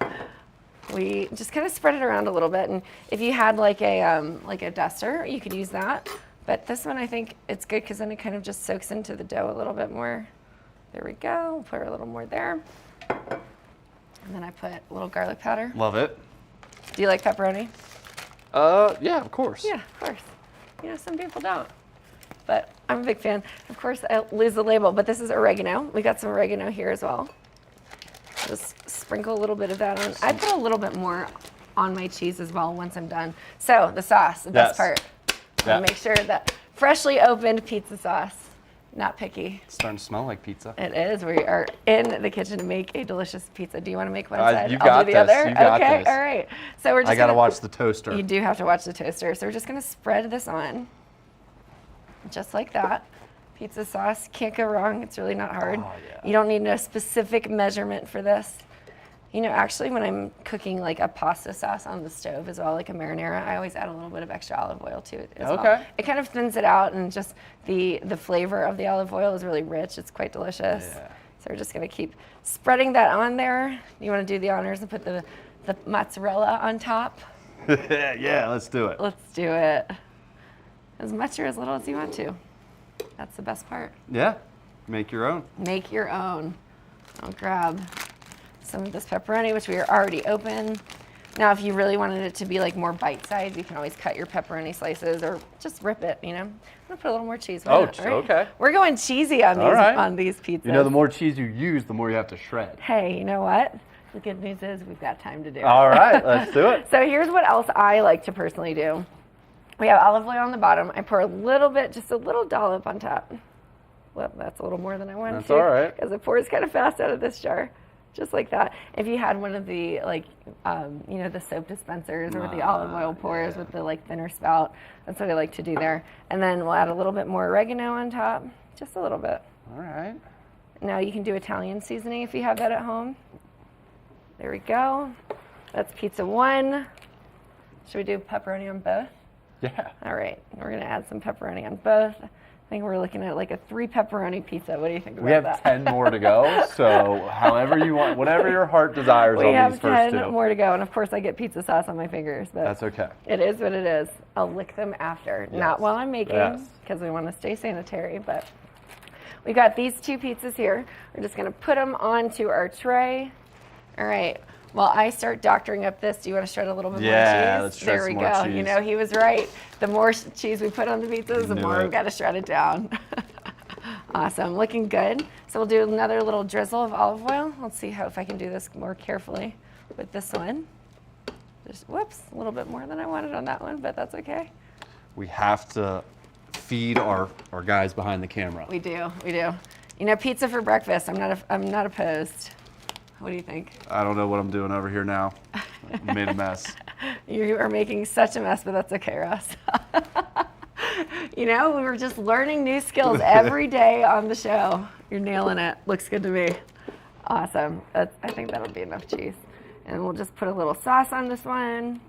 we just kind of spread it around a little bit. And if you had like a duster, you could use that. But this one, I think it's good because then it kind of just soaks into the dough a little bit more. There we go. Put a little more there. And then I put a little garlic powder. Love it. Do you like pepperoni? Yeah, of course. Yeah, of course. You know, some people don't. But I'm a big fan. Of course, I lose the label, but this is oregano. We got some oregano here as well. Just sprinkle a little bit of that on. I put a little bit more on my cheese as well once I'm done. So the sauce, the best Yes. part. Yeah. Make sure that freshly opened pizza sauce, not picky. It's starting to smell like pizza. It is. We are in the kitchen to make a delicious pizza. Do you want to make one side? You I'll got do the this. other. You got okay. this. All right. So we're just. I gotta gonna- watch the toaster. You do have to watch the toaster. So we're just gonna spread this on, just like that. Pizza sauce, can't go wrong. It's really not hard. Oh, yeah. You don't need a specific measurement for this. You know, actually, when I'm cooking like a pasta sauce on the stove as well, like a marinara, I always add a little bit of extra olive oil to it as well. Okay. It kind of thins it out, and just the flavor of the olive oil is really rich. It's quite delicious. Yeah. So we're just gonna keep spreading that on there. You wanna do the honors and put the mozzarella on top? Yeah, let's do it. Let's do it. As much or as little as you want to. That's the best part. Yeah, make your own. Make your own. I'll grab some of this pepperoni, which we are already open. Now, if you really wanted it to be like more bite-sized, you can always cut your pepperoni slices or just rip it, you know. I'm gonna put a little more cheese. Why Oh, not, right? okay. We're going cheesy on All these right. on these pizzas. You know, the more cheese you use, the more you have to shred. Hey, you know what? The good news is we've got time to do it. All right, let's do it. So here's what else I like to personally do. We have olive oil on the bottom. I pour a little bit, just a little dollop on top. Well, that's a little more than I wanted That's to. all right. Because it pours kind of fast out of this jar. Just like that. If you had one of the, like, you know, the soap dispensers or the olive oil pours with the, like, thinner spout, that's what I like to do there. And then we'll add a little bit more oregano on top. Just a little bit. All right. Now you can do Italian seasoning if you have that at home. There we go. That's pizza one. Should we do pepperoni on both? Yeah. All right. We're going to add some pepperoni on both. I think we're looking at like a 3 pepperoni pizza. What do you think about We have that? 10 more to go, so however you want, whatever your heart desires We on have these first 10 two. more to go. And of course, I get pizza sauce on my fingers. But That's okay. It is what it is. I'll lick them after. Yes. Not while I'm making, Yes. because we want to stay sanitary. But we got these 2 pizzas here. We're just going to put them onto our tray. All right. While I start doctoring up this, do you want to shred a little bit more cheese? Yeah, let's shred there we some more go. cheese. You know, he was right. The more cheese we put on the pizzas, the Knew more it. we've got to shred it down. Awesome, looking good. So we'll do another little drizzle of olive oil. Let's see if I can do this more carefully with this one. Just, whoops, a little bit more than I wanted on that one, but that's okay. We have to feed our guys behind the camera. We do, we do. You know, pizza for breakfast, I'm not opposed. What do you think? I don't know what I'm doing over here now. I made a mess. You are making such a mess, but that's okay, Ross. You know, we were just learning new skills every day on the show. You're nailing it. Looks good to me. Awesome. I think that'll be enough cheese. And we'll just put a little sauce on this one.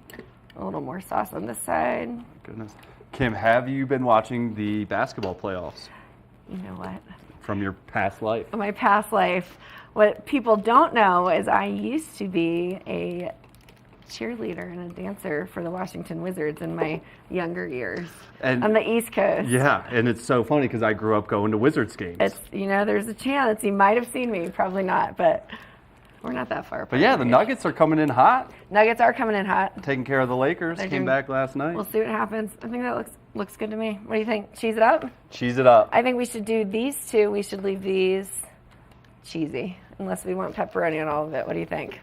A little more sauce on this side. Goodness. Kim, have you been watching the basketball playoffs? You know what? From your past life? My past life. What people don't know is I used to be a cheerleader and a dancer for the Washington Wizards in my younger years And on the East Coast. Yeah, and it's so funny because I grew up going to Wizards games. It's, you know, there's a chance you might have seen me, probably not, but we're not that far apart. But yeah, the Nuggets are coming in hot. Nuggets are coming in hot. Taking care of the Lakers. They're Came doing- back last night. We'll see what happens. I think that looks good to me. What do you think? Cheese it up? Cheese it up. I think we should do these two. We should leave these cheesy, unless we want pepperoni on all of it. What do you think?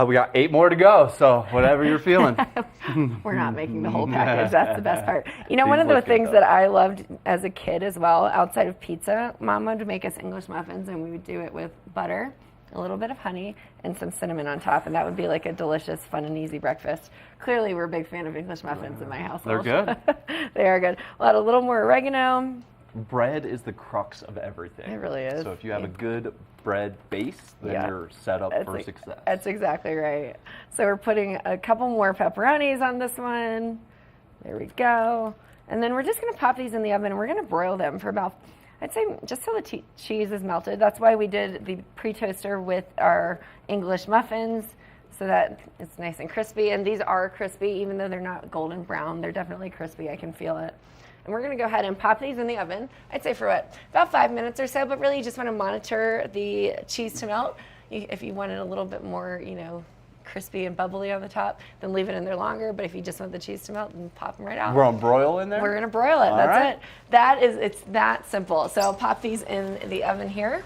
We got 8 more to go, so whatever you're feeling. We're not making the whole package. That's the best part. You know, These one of the look good, things though. that I loved as a kid as well, outside of pizza, Mom would make us English muffins, and we would do it with butter, a little bit of honey, and some cinnamon on top, and that would be like a delicious, fun, and easy breakfast. Clearly, we're a big fan of English muffins in my household. They're good. They are good. We'll add a little more oregano. Bread is the crux of everything. It really is. So if you have a good bread base, then you're set up for success. That's exactly right. So we're putting a couple more pepperonis on this one. There we go. And then we're just going to pop these in the oven, and we're going to broil them for about, I'd say, just till the cheese is melted. That's why we did the pre-toaster with our English muffins, so that it's nice and crispy. And these are crispy, even though they're not golden brown. They're definitely crispy. I can feel it. And we're going to go ahead and pop these in the oven. I'd say for about 5 minutes or so, but really you just want to monitor the cheese to melt. If you want it a little bit more, you know, crispy and bubbly on the top, then leave it in there longer. But if you just want the cheese to melt, then pop them right out. We're on broil in there? We're going to broil it. All That's right. it. It's that simple. So I'll pop these in the oven here.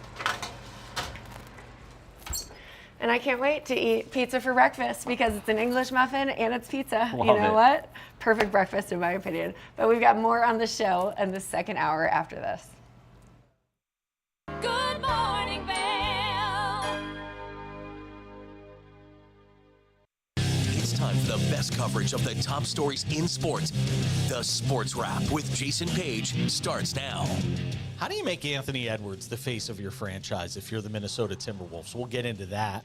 And I can't wait to eat pizza for breakfast because it's an English muffin and it's pizza. Love you know it. what? Perfect breakfast in my opinion. But we've got more on the show in the second hour after this. Good morning, Vail. It's time for the best coverage of the top stories in sports. The Sports Wrap with Jason Page starts now. How do you make Anthony Edwards the face of your franchise if you're the Minnesota Timberwolves? We'll get into that.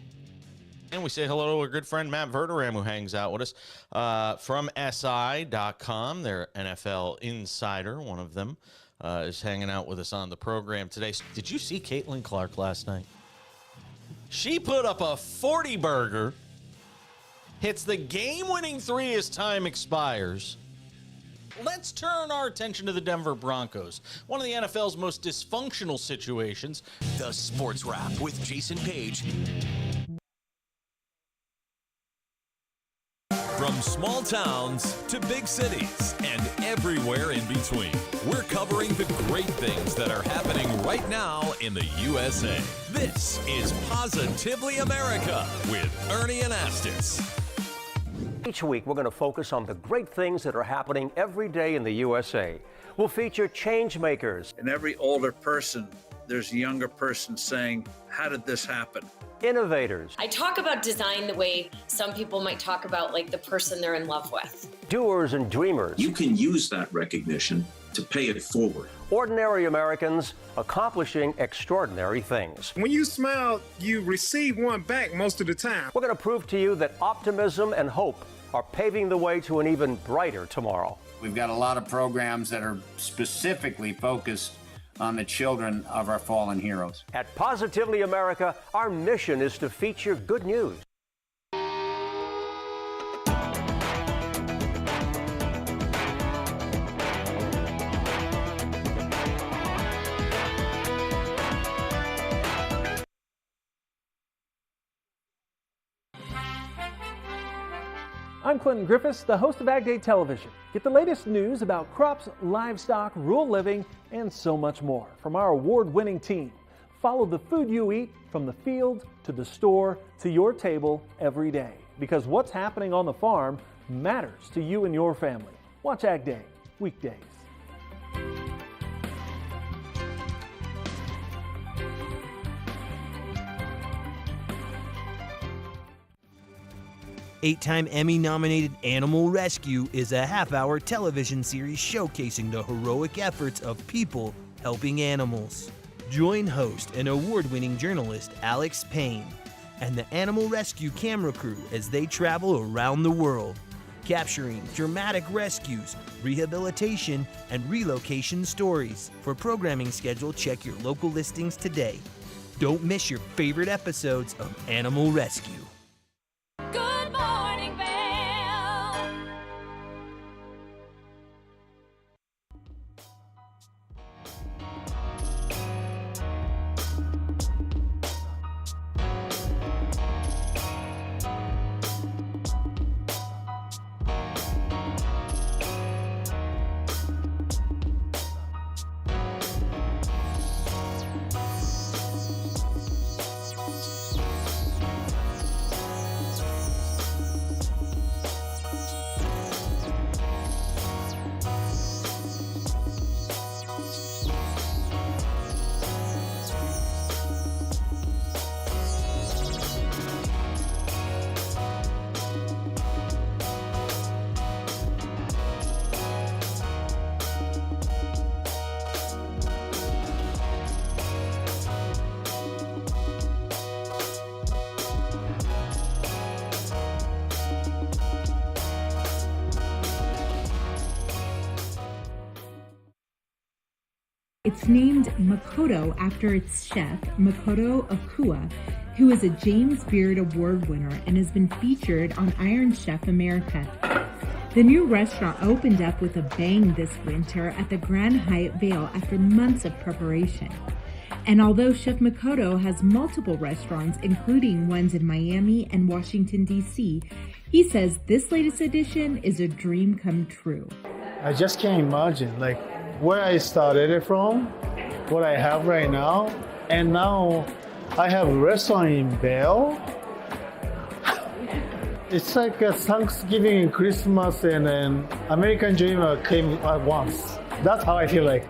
And we say hello to our good friend Matt Verderam, who hangs out with us from SI.com. Their NFL insider, one of them, is hanging out with us on the program today. Did you see Caitlin Clark last night? She put up a 40-burger, hits the game-winning three as time expires. Let's turn our attention to the Denver Broncos, one of the NFL's most dysfunctional situations. The Sports Wrap with Jason Page. From small towns to big cities and everywhere in between, we're covering the great things that are happening right now in the USA. This is Positively America with Ernie Anastas. Each week, we're going to focus on the great things that are happening every day in the USA. We'll feature change makers. In every older person, there's a younger person saying, how did this happen? Innovators. I talk about design the way some people might talk about like the person they're in love with. Doers and dreamers. You can use that recognition to pay it forward. Ordinary Americans accomplishing extraordinary things. When you smile, you receive one back most of the time. We're going to prove to you that optimism and hope are paving the way to an even brighter tomorrow. We've got a lot of programs that are specifically focused on the children of our fallen heroes. At Positively America, our mission is to feature good news. I'm Clinton Griffiths, the host of Ag Day Television. Get the latest news about crops, livestock, rural living, and so much more from our award-winning team. Follow the food you eat from the field to the store to your table every day, because what's happening on the farm matters to you and your family. Watch Ag Day, weekdays. Eight-time Emmy-nominated Animal Rescue is a half-hour television series showcasing the heroic efforts of people helping animals. Join host and award-winning journalist Alex Payne and the Animal Rescue camera crew as they travel around the world, capturing dramatic rescues, rehabilitation, and relocation stories. For programming schedule, check your local listings today. Don't miss your favorite episodes of Animal Rescue. Good morning, Vail. It's named Makoto after its chef, Makoto Okua, who is a James Beard Award winner and has been featured on Iron Chef America. The new restaurant opened up with a bang this winter at the Grand Hyatt Vail after months of preparation. And although Chef Makoto has multiple restaurants, including ones in Miami and Washington, D.C., he says this latest edition is a dream come true. I just can't imagine, like, where I started it from, what I have right now, and now I have a restaurant in Vail. It's like a Thanksgiving and Christmas and an American dream came at once. That's how I feel like.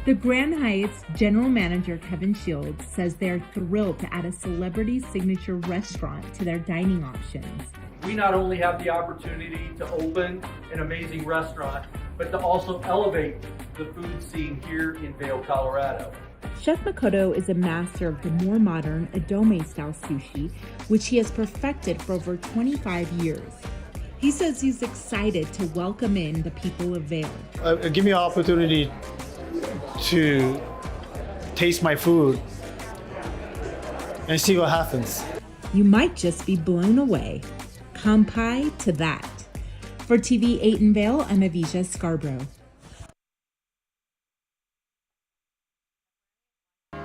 The Grand Hyatt's general manager, Kevin Shields, says they're thrilled to add a celebrity signature restaurant to their dining options. We not only have the opportunity to open an amazing restaurant, but to also elevate the food scene here in Vail, Colorado. Chef Makoto is a master of the more modern Adome-style sushi, which he has perfected for over 25 years. He says he's excited to welcome in the people of Vail. Give me an opportunity to taste my food and see what happens. You might just be blown away. Kampai to that. For TV 8 in Vail, I'm Avisha Scarborough.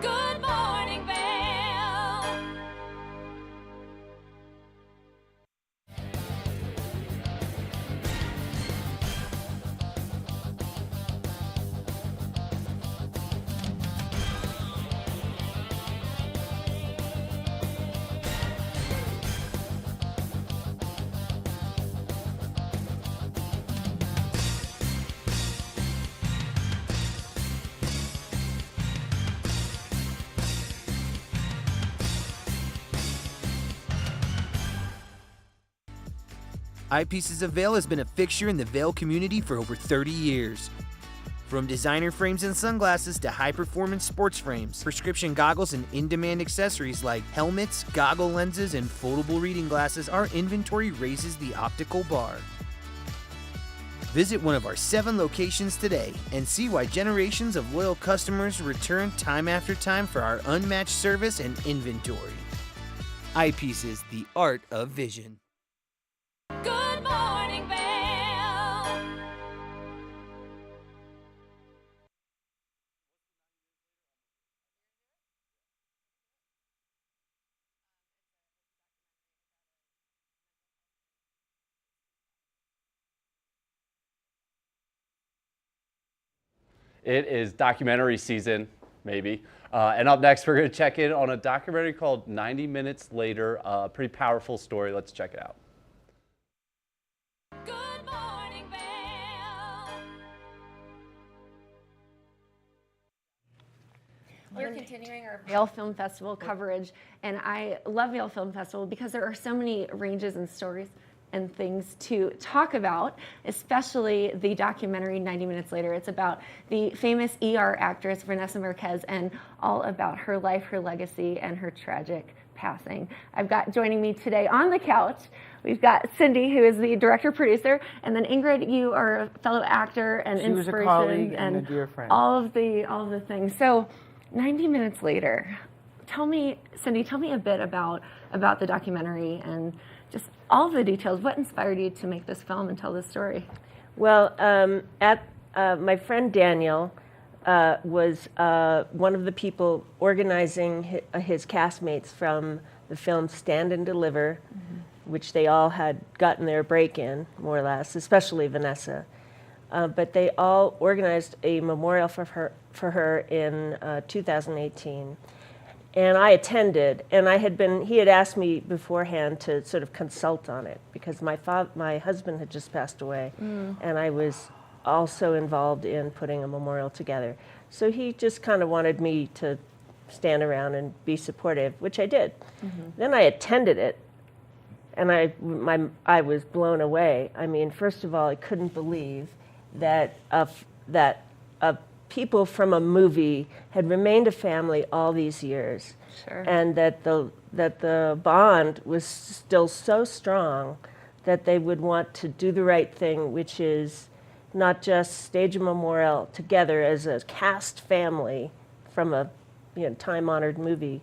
Good morning, Vail. Eyepieces of Vail has been a fixture in the Vail community for over 30 years. From designer frames and sunglasses to high-performance sports frames, prescription goggles, and in-demand accessories like helmets, goggle lenses, and foldable reading glasses, our inventory raises the optical bar. Visit one of our 7 locations today and see why generations of loyal customers return time after time for our unmatched service and inventory. Eyepieces, the art of vision. Good morning, Vail. It is documentary season, maybe. And up next, we're going to check in on a documentary called 90 Minutes Later. A pretty powerful story. Let's check it out. We're continuing our Vail Film Festival coverage, and I love Vail Film Festival because there are so many ranges and stories and things to talk about, especially the documentary 90 Minutes Later. It's about the famous ER actress Vanessa Marquez and all about her life, her legacy, and her tragic passing. I've got joining me today on the couch, we've got Cindy, who is the director-producer, and then Ingrid, you are a fellow actor and she was inspiration a colleague and a dear friend. all of the things. So 90 Minutes Later, Cindy, tell me a bit about the documentary and just all the details. What inspired you to make this film and tell this story? Well, my friend Daniel was one of the people organizing his castmates from the film Stand and Deliver, which they all had gotten their break in, more or less, especially Vanessa. But they all organized a memorial for her in 2018. And I attended, and he had asked me beforehand to sort of consult on it because my husband had just passed away, and I was also involved in putting a memorial together. So he just kind of wanted me to stand around and be supportive, which I did. Then I attended it, and I was blown away. I mean, first of all, I couldn't believe that people from a movie had remained a family all these years, and that the bond was still so strong that they would want to do the right thing, which is not just stage a memorial together as a cast family from a time-honored movie,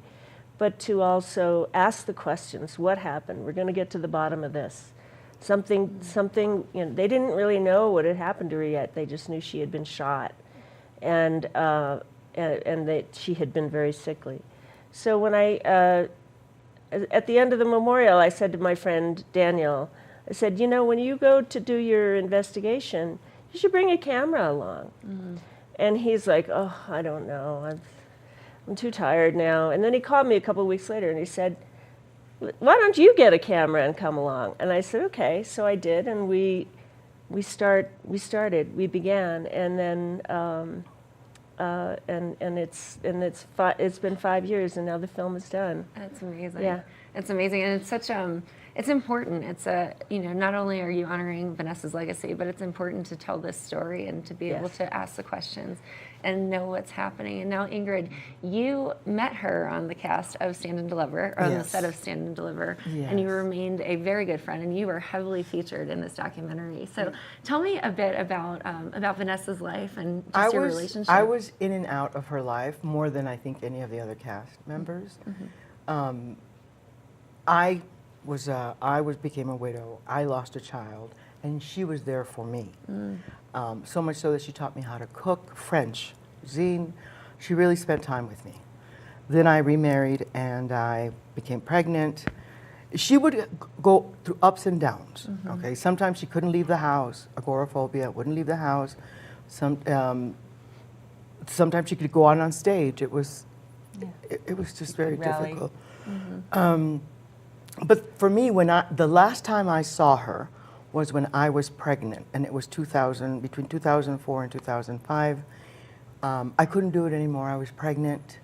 but to also ask the questions: what happened? We're going to get to the bottom of this. Something. They didn't really know what had happened to her yet. They just knew she had been shot, and that she had been very sickly. So when at the end of the memorial, I said to my friend Daniel, I said, when you go to do your investigation, you should bring a camera along. And he's like, oh, I don't know. I'm too tired now. And then he called me a couple of weeks later and he said, why don't you get a camera and come along? And I said, okay. So I did, and we began, and then it's been 5 years, and now the film is done. That's amazing. Yeah, it's amazing, and it's such it's important. It's not only are you honoring Vanessa's legacy, but it's important to tell this story and to be able to ask the questions and know what's happening. And now, Ingrid, you met her on the cast of Stand and Deliver, or on the set of Stand and Deliver, and you remained a very good friend, and you were heavily featured in this documentary. So tell me a bit about Vanessa's life and just your relationship. I was in and out of her life more than I think any of the other cast members. I became a widow. I lost a child, and she was there for me. So much so that she taught me how to cook French cuisine. She really spent time with me. Then I remarried and I became pregnant. She would go through ups and downs. Okay, sometimes she couldn't leave the house, agoraphobia, wouldn't leave the house. Sometimes she could go on stage. It was just very difficult. But for me, the last time I saw her was when I was pregnant, and it was between 2004 and 2005. I couldn't do it anymore. I was pregnant,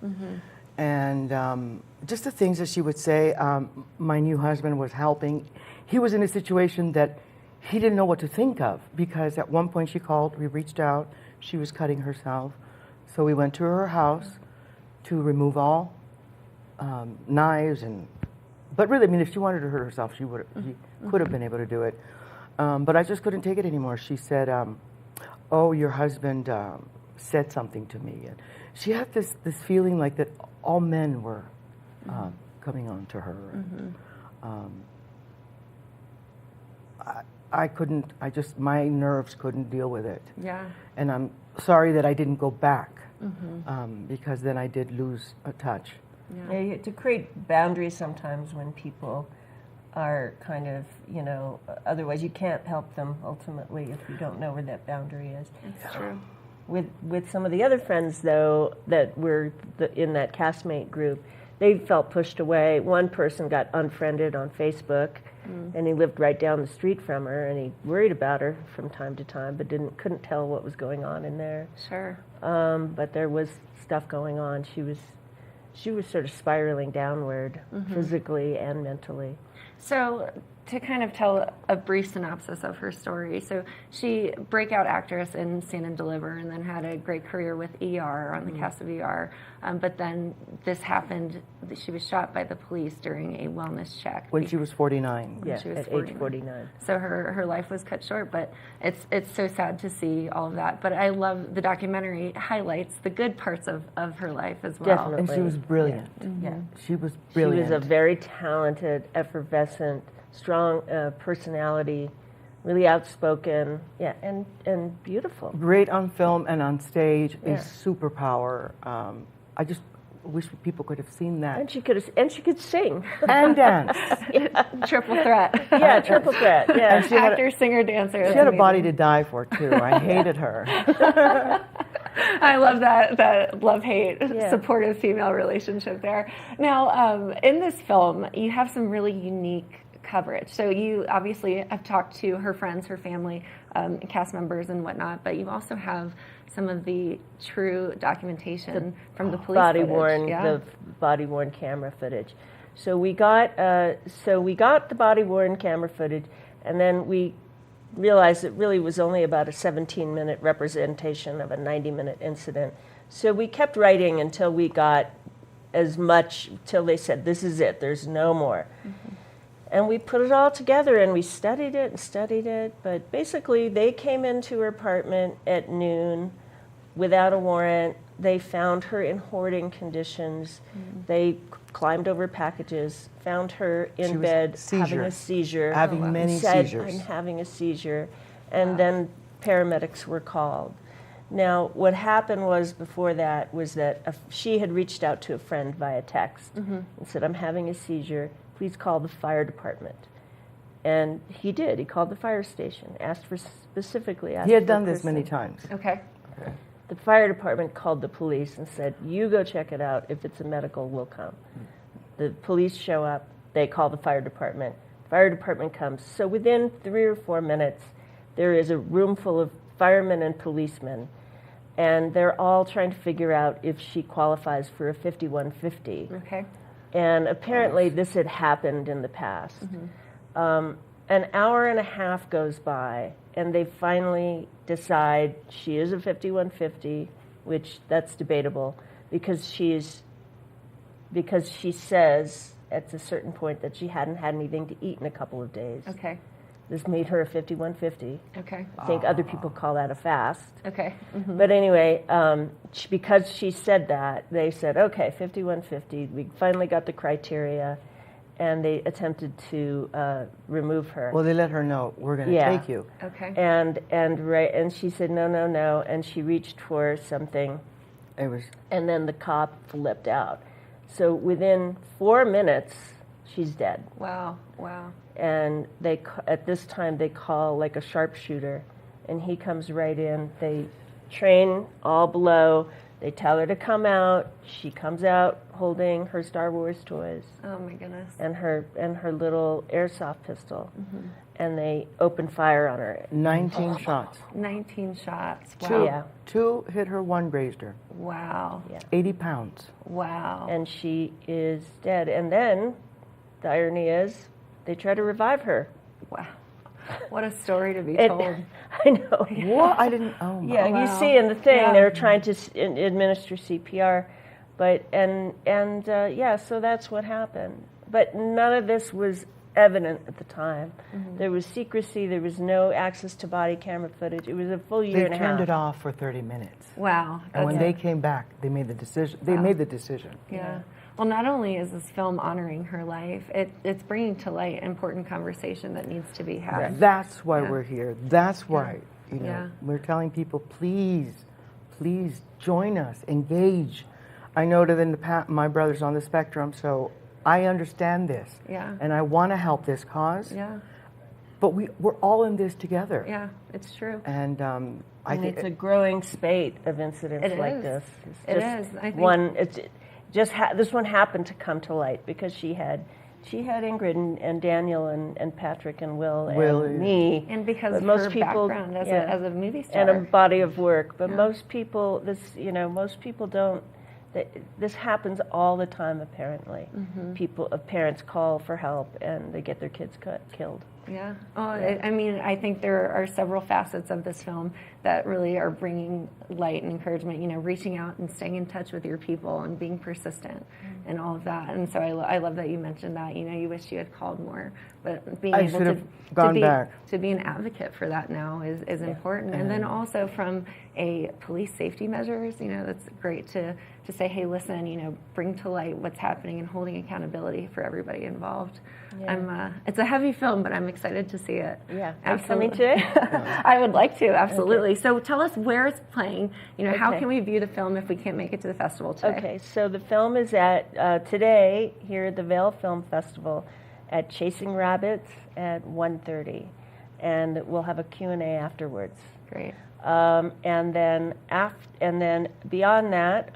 and just the things that she would say. My new husband was helping. He was in a situation that he didn't know what to think of, because at one point she called, we reached out, she was cutting herself. So we went to her house to remove all knives but really, I mean, if she wanted to hurt herself, she could have been able to do it. But I just couldn't take it anymore. She said, oh, your husband said something to me. And she had this feeling like that all men were coming on to her. My nerves couldn't deal with it. Yeah. And I'm sorry that I didn't go back, because then I did lose a touch. Yeah. You have to create boundaries sometimes when people are kind of, otherwise you can't help them ultimately if you don't know where that boundary is. That's true. With some of the other friends, though, that were in that castmate group, they felt pushed away. One person got unfriended on Facebook, and he lived right down the street from her, and he worried about her from time to time, but couldn't tell what was going on in there. Sure. But there was stuff going on. She was sort of spiraling downward, physically and mentally. So, to kind of tell a brief synopsis of her story, so she breakout actress in Stand and Deliver, and then had a great career with ER on the cast of ER. But then this happened. She was shot by the police during a wellness check when she was 49. Yeah, at age 49. So her life was cut short. But it's so sad to see all of that. But I love the documentary highlights the good parts of her life as well. Definitely. And she was brilliant. Yeah. She was brilliant. She was a very talented, effervescent, strong personality, really outspoken, and beautiful. Great on film and on stage, Yeah. a superpower. I just wish people could have seen that. And she could sing and dance. Triple threat. Yeah, triple threat. Yeah, And she had actor, singer, dancer. She had a body to die for too. I hated her. I love that love-hate, Yeah. supportive female relationship there. Now, in this film, you have some really unique coverage. So you obviously have talked to her friends, her family, cast members and whatnot, but you also have some of the true documentation from the police body-worn, footage. the body-worn camera footage. So we got the body-worn camera footage, and then we realized it really was only about a 17-minute representation of a 90-minute incident. So we kept writing until we got as much, till they said, this is it, there's no more. And we put it all together, and we studied it, but basically they came into her apartment at noon without a warrant. They found her in hoarding conditions. They climbed over packages, found her in bed having a seizure. Having many seizures. I'm having a seizure. And then paramedics were called. Now, what happened was before that was that she had reached out to a friend via text and said, I'm having a seizure. Please call the fire department. And he did. He called the fire station, specifically asked He had for done a this person. many times. Okay. The fire department called the police and said, you go check it out. If it's a medical, we'll come. The police show up. They call the fire department. Fire department comes. So within 3 or 4 minutes, there is a room full of firemen and policemen, and they're all trying to figure out if she qualifies for a 5150. Okay. And apparently this had happened in the past. An hour and a half goes by, and they finally decide she is a 5150, which that's debatable, because she says at a certain point that she hadn't had anything to eat in a couple of days. Okay. This made her a 5150. Okay. I think other people call that a fast. Okay. But anyway, because she said that, they said, okay, 5150. We finally got the criteria, and they attempted to remove her. Well, they let her know, we're going to take you. Okay. And she said, no, and she reached for something. And then the cop flipped out. So within 4 minutes, she's dead. Wow. Wow. And at this time they call like a sharpshooter, and he comes right in. They train all below. They tell her to come out. She comes out holding her Star Wars toys. Oh my goodness. And her little airsoft pistol. And they open fire on her. 19 shots. 19 shots. Wow. Two hit her, one grazed her. Wow. 80 pounds. Wow. And she is dead. And then the irony is, they try to revive her. Wow. What a story to be told. I know. What? I didn't. Oh my. Yeah, you see in the thing they're trying to administer CPR, but so that's what happened. But none of this was evident at the time. There was secrecy. There was no access to body camera footage. It was a full year and a half. They turned it off for 30 minutes. Wow. And when they came back, they made the decision. They made the decision. Yeah. Well, not only is this film honoring her life, it's bringing to light important conversation that needs to be had. That's why we're here. That's why, Yeah. we're telling people, please join us, engage. I know that my brother's on the spectrum, so I understand this. Yeah. And I want to help this cause. Yeah. but we're all in this together. Yeah, it's true. And I think it's a growing spate of incidents It like is. this. It is. I think This one happened to come to light because she had Ingrid and Daniel and Patrick and Will and me. And because But of most her people, background as a movie star. and a body of work. But most people, most people don't. This happens all the time. Apparently, parents call for help and they get their kids killed. Yeah. I mean, I think there are several facets of this film that really are bringing light and encouragement, reaching out and staying in touch with your people and being persistent and all of that. And so I love that you mentioned that, you wish you had called more, but being able to be an advocate for that now is important. And then also from a police safety measures, that's great to say, hey, listen, bring to light what's happening and holding accountability for everybody involved. Yeah. It's a heavy film, but I'm excited to see it. Yeah, absolutely. coming today? I would like to, absolutely. Okay. So tell us where it's playing. How Okay. can we view the film if we can't make it to the festival today? Okay, so the film is at today here at the Vail Film Festival at Chasing Rabbits at 1:30, and we'll have a Q&A afterwards. Great. And then beyond that,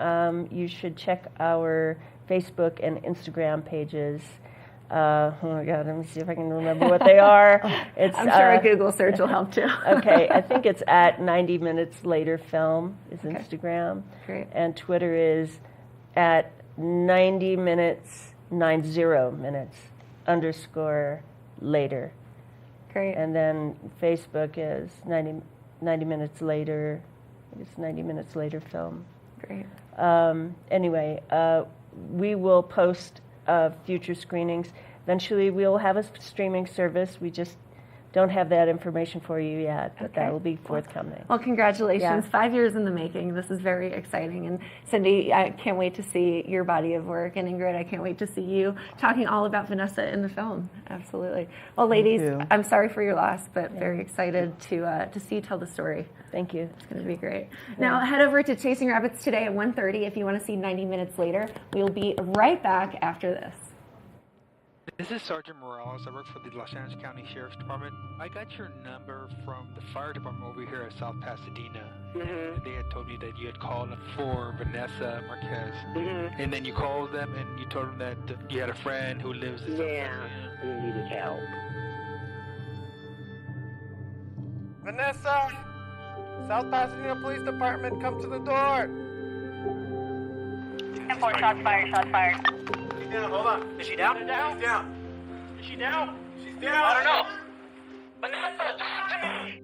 you should check our Facebook and Instagram pages. Oh my God, let me see if I can remember what they are. I'm sure a Google search will help too. Okay, I think it's at 90 Minutes Later Film is Okay. Instagram. Great. And Twitter is at 90 minutes _ later. Great. And then Facebook is 90 Minutes Later. It's 90 Minutes Later Film. Great. Anyway, we will post future screenings. Eventually, we'll have a streaming service. We just don't have that information for you yet, but that will be forthcoming. Well, congratulations. Yeah. 5 years in the making. This is very exciting. And Cindy, I can't wait to see your body of work. And Ingrid, I can't wait to see you talking all about Vanessa in the film. Absolutely. Well, ladies, you. I'm sorry for your loss, but very excited to see you tell the story. Thank you. It's going to be great. Now, head over to Chasing Rabbits today at 1:30 if you want to see 90 Minutes Later. We'll be right back after this. This is Sergeant Morales. I work for the Los Angeles County Sheriff's Department. I got your number from the fire department over here at South Pasadena. And they had told me that you had called for Vanessa Marquez. And then you called them and you told them that you had a friend who lives in South Pasadena. Who needed help. Vanessa! South Pasadena Police Department, come to the door! 10-4, shots fired, shots fired. She's down, hold on. Is she down? She's down. Is she down? She's down. I don't know. Vanessa, talk to me!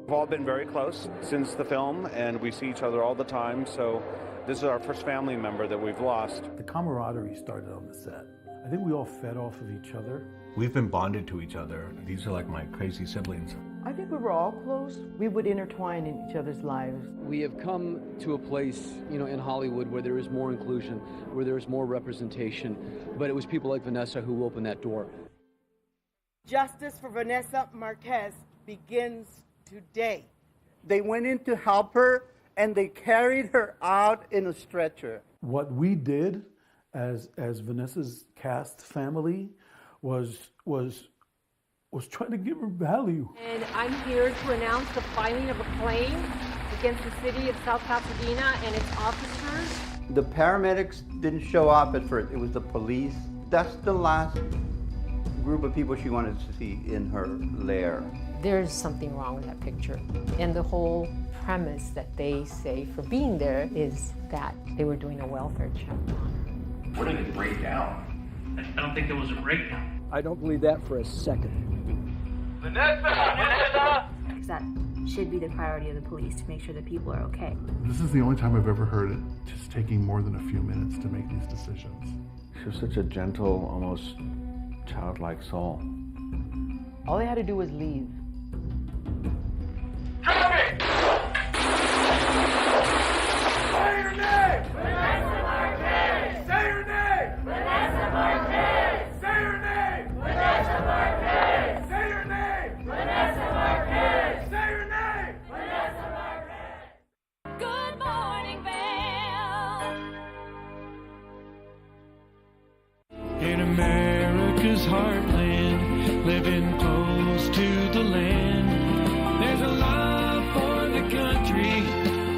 We've all been very close since the film, and we see each other all the time, so this is our first family member that we've lost. The camaraderie started on the set. I think we all fed off of each other. We've been bonded to each other. These are like my crazy siblings. I think we were all close. We would intertwine in each other's lives. We have come to a place, in Hollywood where there is more inclusion, where there is more representation, but it was people like Vanessa who opened that door. Justice for Vanessa Marquez begins today. They went in to help her and they carried her out in a stretcher. What we did as Vanessa's cast family was trying to give her value. And I'm here to announce the filing of a claim against the city of South Pasadena and its officers. The paramedics didn't show up at first. It was the police. That's the last group of people she wanted to see in her lair. There's something wrong with that picture. And the whole premise that they say for being there is that they were doing a welfare check on her. What did it break down? I don't think there was a breakdown. I don't believe that for a second. Vanessa! Vanessa! That should be the priority of the police, to make sure that people are okay. This is the only time I've ever heard it just taking more than a few minutes to make these decisions. She was such a gentle, almost childlike soul. All they had to do was leave. Traffic! Say her name! Vanessa Marquez! Say her name! Vanessa Marquez! Say her name! Vanessa Marquez! Say her name! Vanessa Marquez! Say her name! Vanessa Marquez! Good morning, Vail. In America. America's heartland, living close to the land. There's a love for the country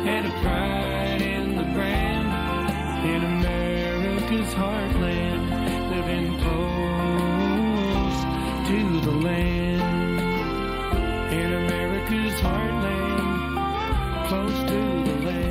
and a pride in the brand. In America's heartland, living close to the land. In America's heartland, close to the land.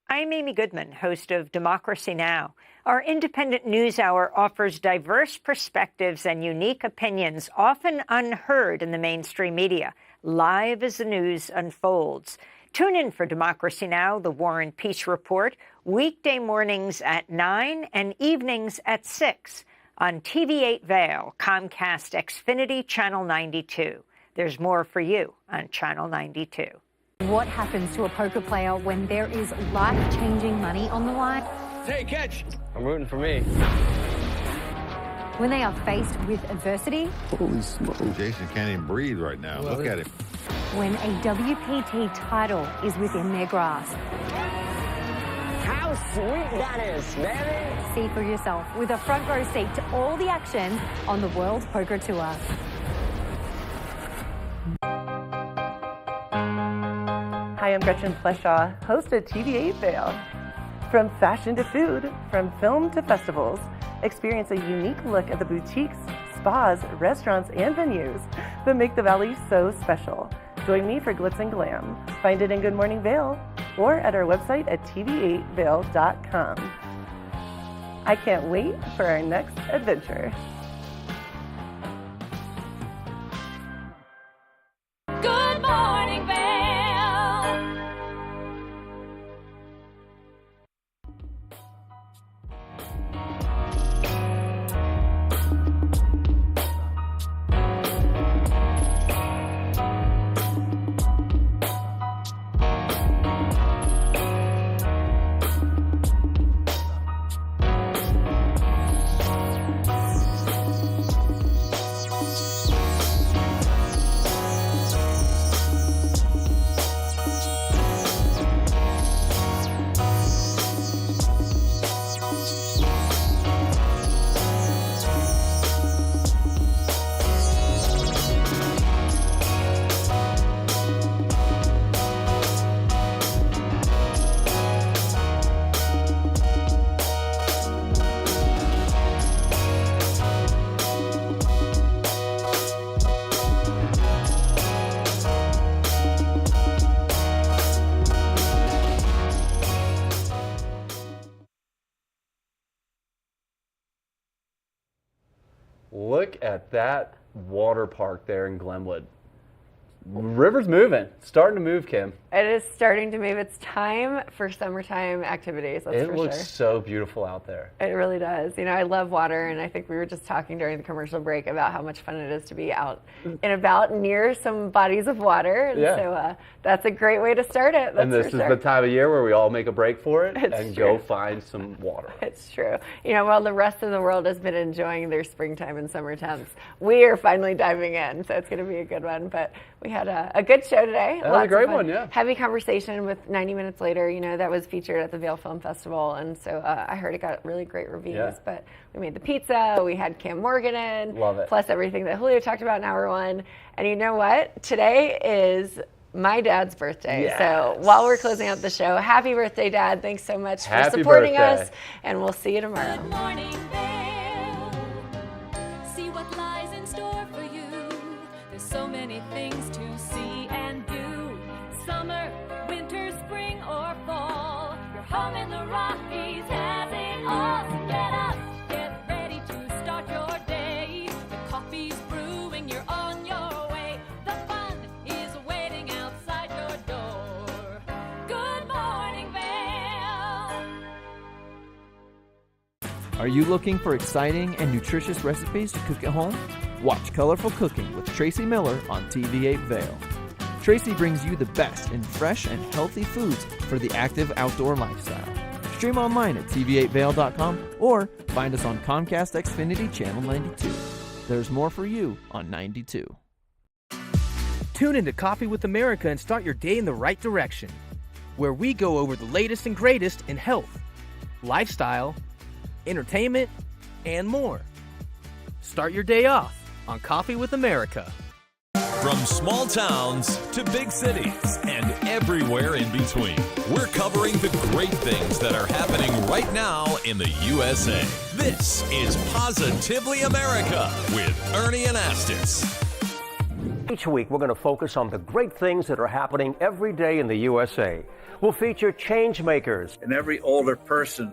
I'm Amy Goodman, host of Democracy Now! Our independent news hour offers diverse perspectives and unique opinions, often unheard in the mainstream media, live as the news unfolds. Tune in for Democracy Now!, the War and Peace Report, weekday mornings at 9 and evenings at 6 on TV8 Vail, Comcast Xfinity Channel 92. There's more for you on Channel 92. What happens to a poker player when there is life-changing money on the line? Hey, catch! I'm rooting for me. When they are faced with adversity? Holy smokes. Jason can't even breathe right now. Well, look at him. When a WPT title is within their grasp? How sweet that is, baby! See for yourself with a front row seat to all the action on the World Poker Tour. Hi, I'm Gretchen Fleshaw, host of TV8 Vail. From fashion to food, from film to festivals, experience a unique look at the boutiques, spas, restaurants, and venues that make the Valley so special. Join me for Glitz and Glam. Find it in Good Morning Vail or at our website at tv8vail.com. I can't wait for our next adventure. Good morning, Vail. Look at that water park there in Glenwood. River's moving. Starting to move, Kim. It is starting to move. It's time for summertime activities, that's It for looks sure. so beautiful out there. It really does. You know, I love water, and I think we were just talking during the commercial break about how much fun it is to be out and about near some bodies of water. And Yeah. so that's a great way to start it. That's And this for is sure. the time of year where we all make a break for it It's and true. go find some water. It's true. You know, while the rest of the world has been enjoying their springtime and summer temps, we are finally diving in. So it's going to be a good one. But we had a good show today. That was a Lots of great fun. one, yeah. Heavy conversation with 90 Minutes Later. You know, that was featured at the Vail Film Festival. And so I heard it got really great reviews. Yeah. But we made the pizza. We had Cam Morgan in. Love it. Plus everything that Julio talked about in hour one. And you know what? Today is my dad's birthday. Yes. So while we're closing out the show, happy birthday, Dad. Thanks so much for Happy supporting birthday. us. And we'll see you tomorrow. Good morning, Vail. See what lies in store for you. There's so many things to see and do. Summer, winter, spring, or fall. Your home in the Rockies has it all. So get up, get ready to start your day. The coffee's brewing, you're on your way. The fun is waiting outside your door. Good morning, Vail. Are you looking for exciting and nutritious recipes to cook at home? Watch Colorful Cooking with Tracy Miller on TV8 Vail. Tracy brings you the best in fresh and healthy foods for the active outdoor lifestyle. Stream online at tv8vail.com or find us on Comcast Xfinity Channel 92. There's more for you on 92. Tune into Coffee with America and start your day in the right direction, where we go over the latest and greatest in health, lifestyle, entertainment, and more. Start your day off on Coffee with America. From small towns to big cities and everywhere in between, we're covering the great things that are happening right now in the USA. This is Positively America with Ernie Anastas. Each week, we're going to focus on the great things that are happening every day in the USA. We'll feature change makers. And every older person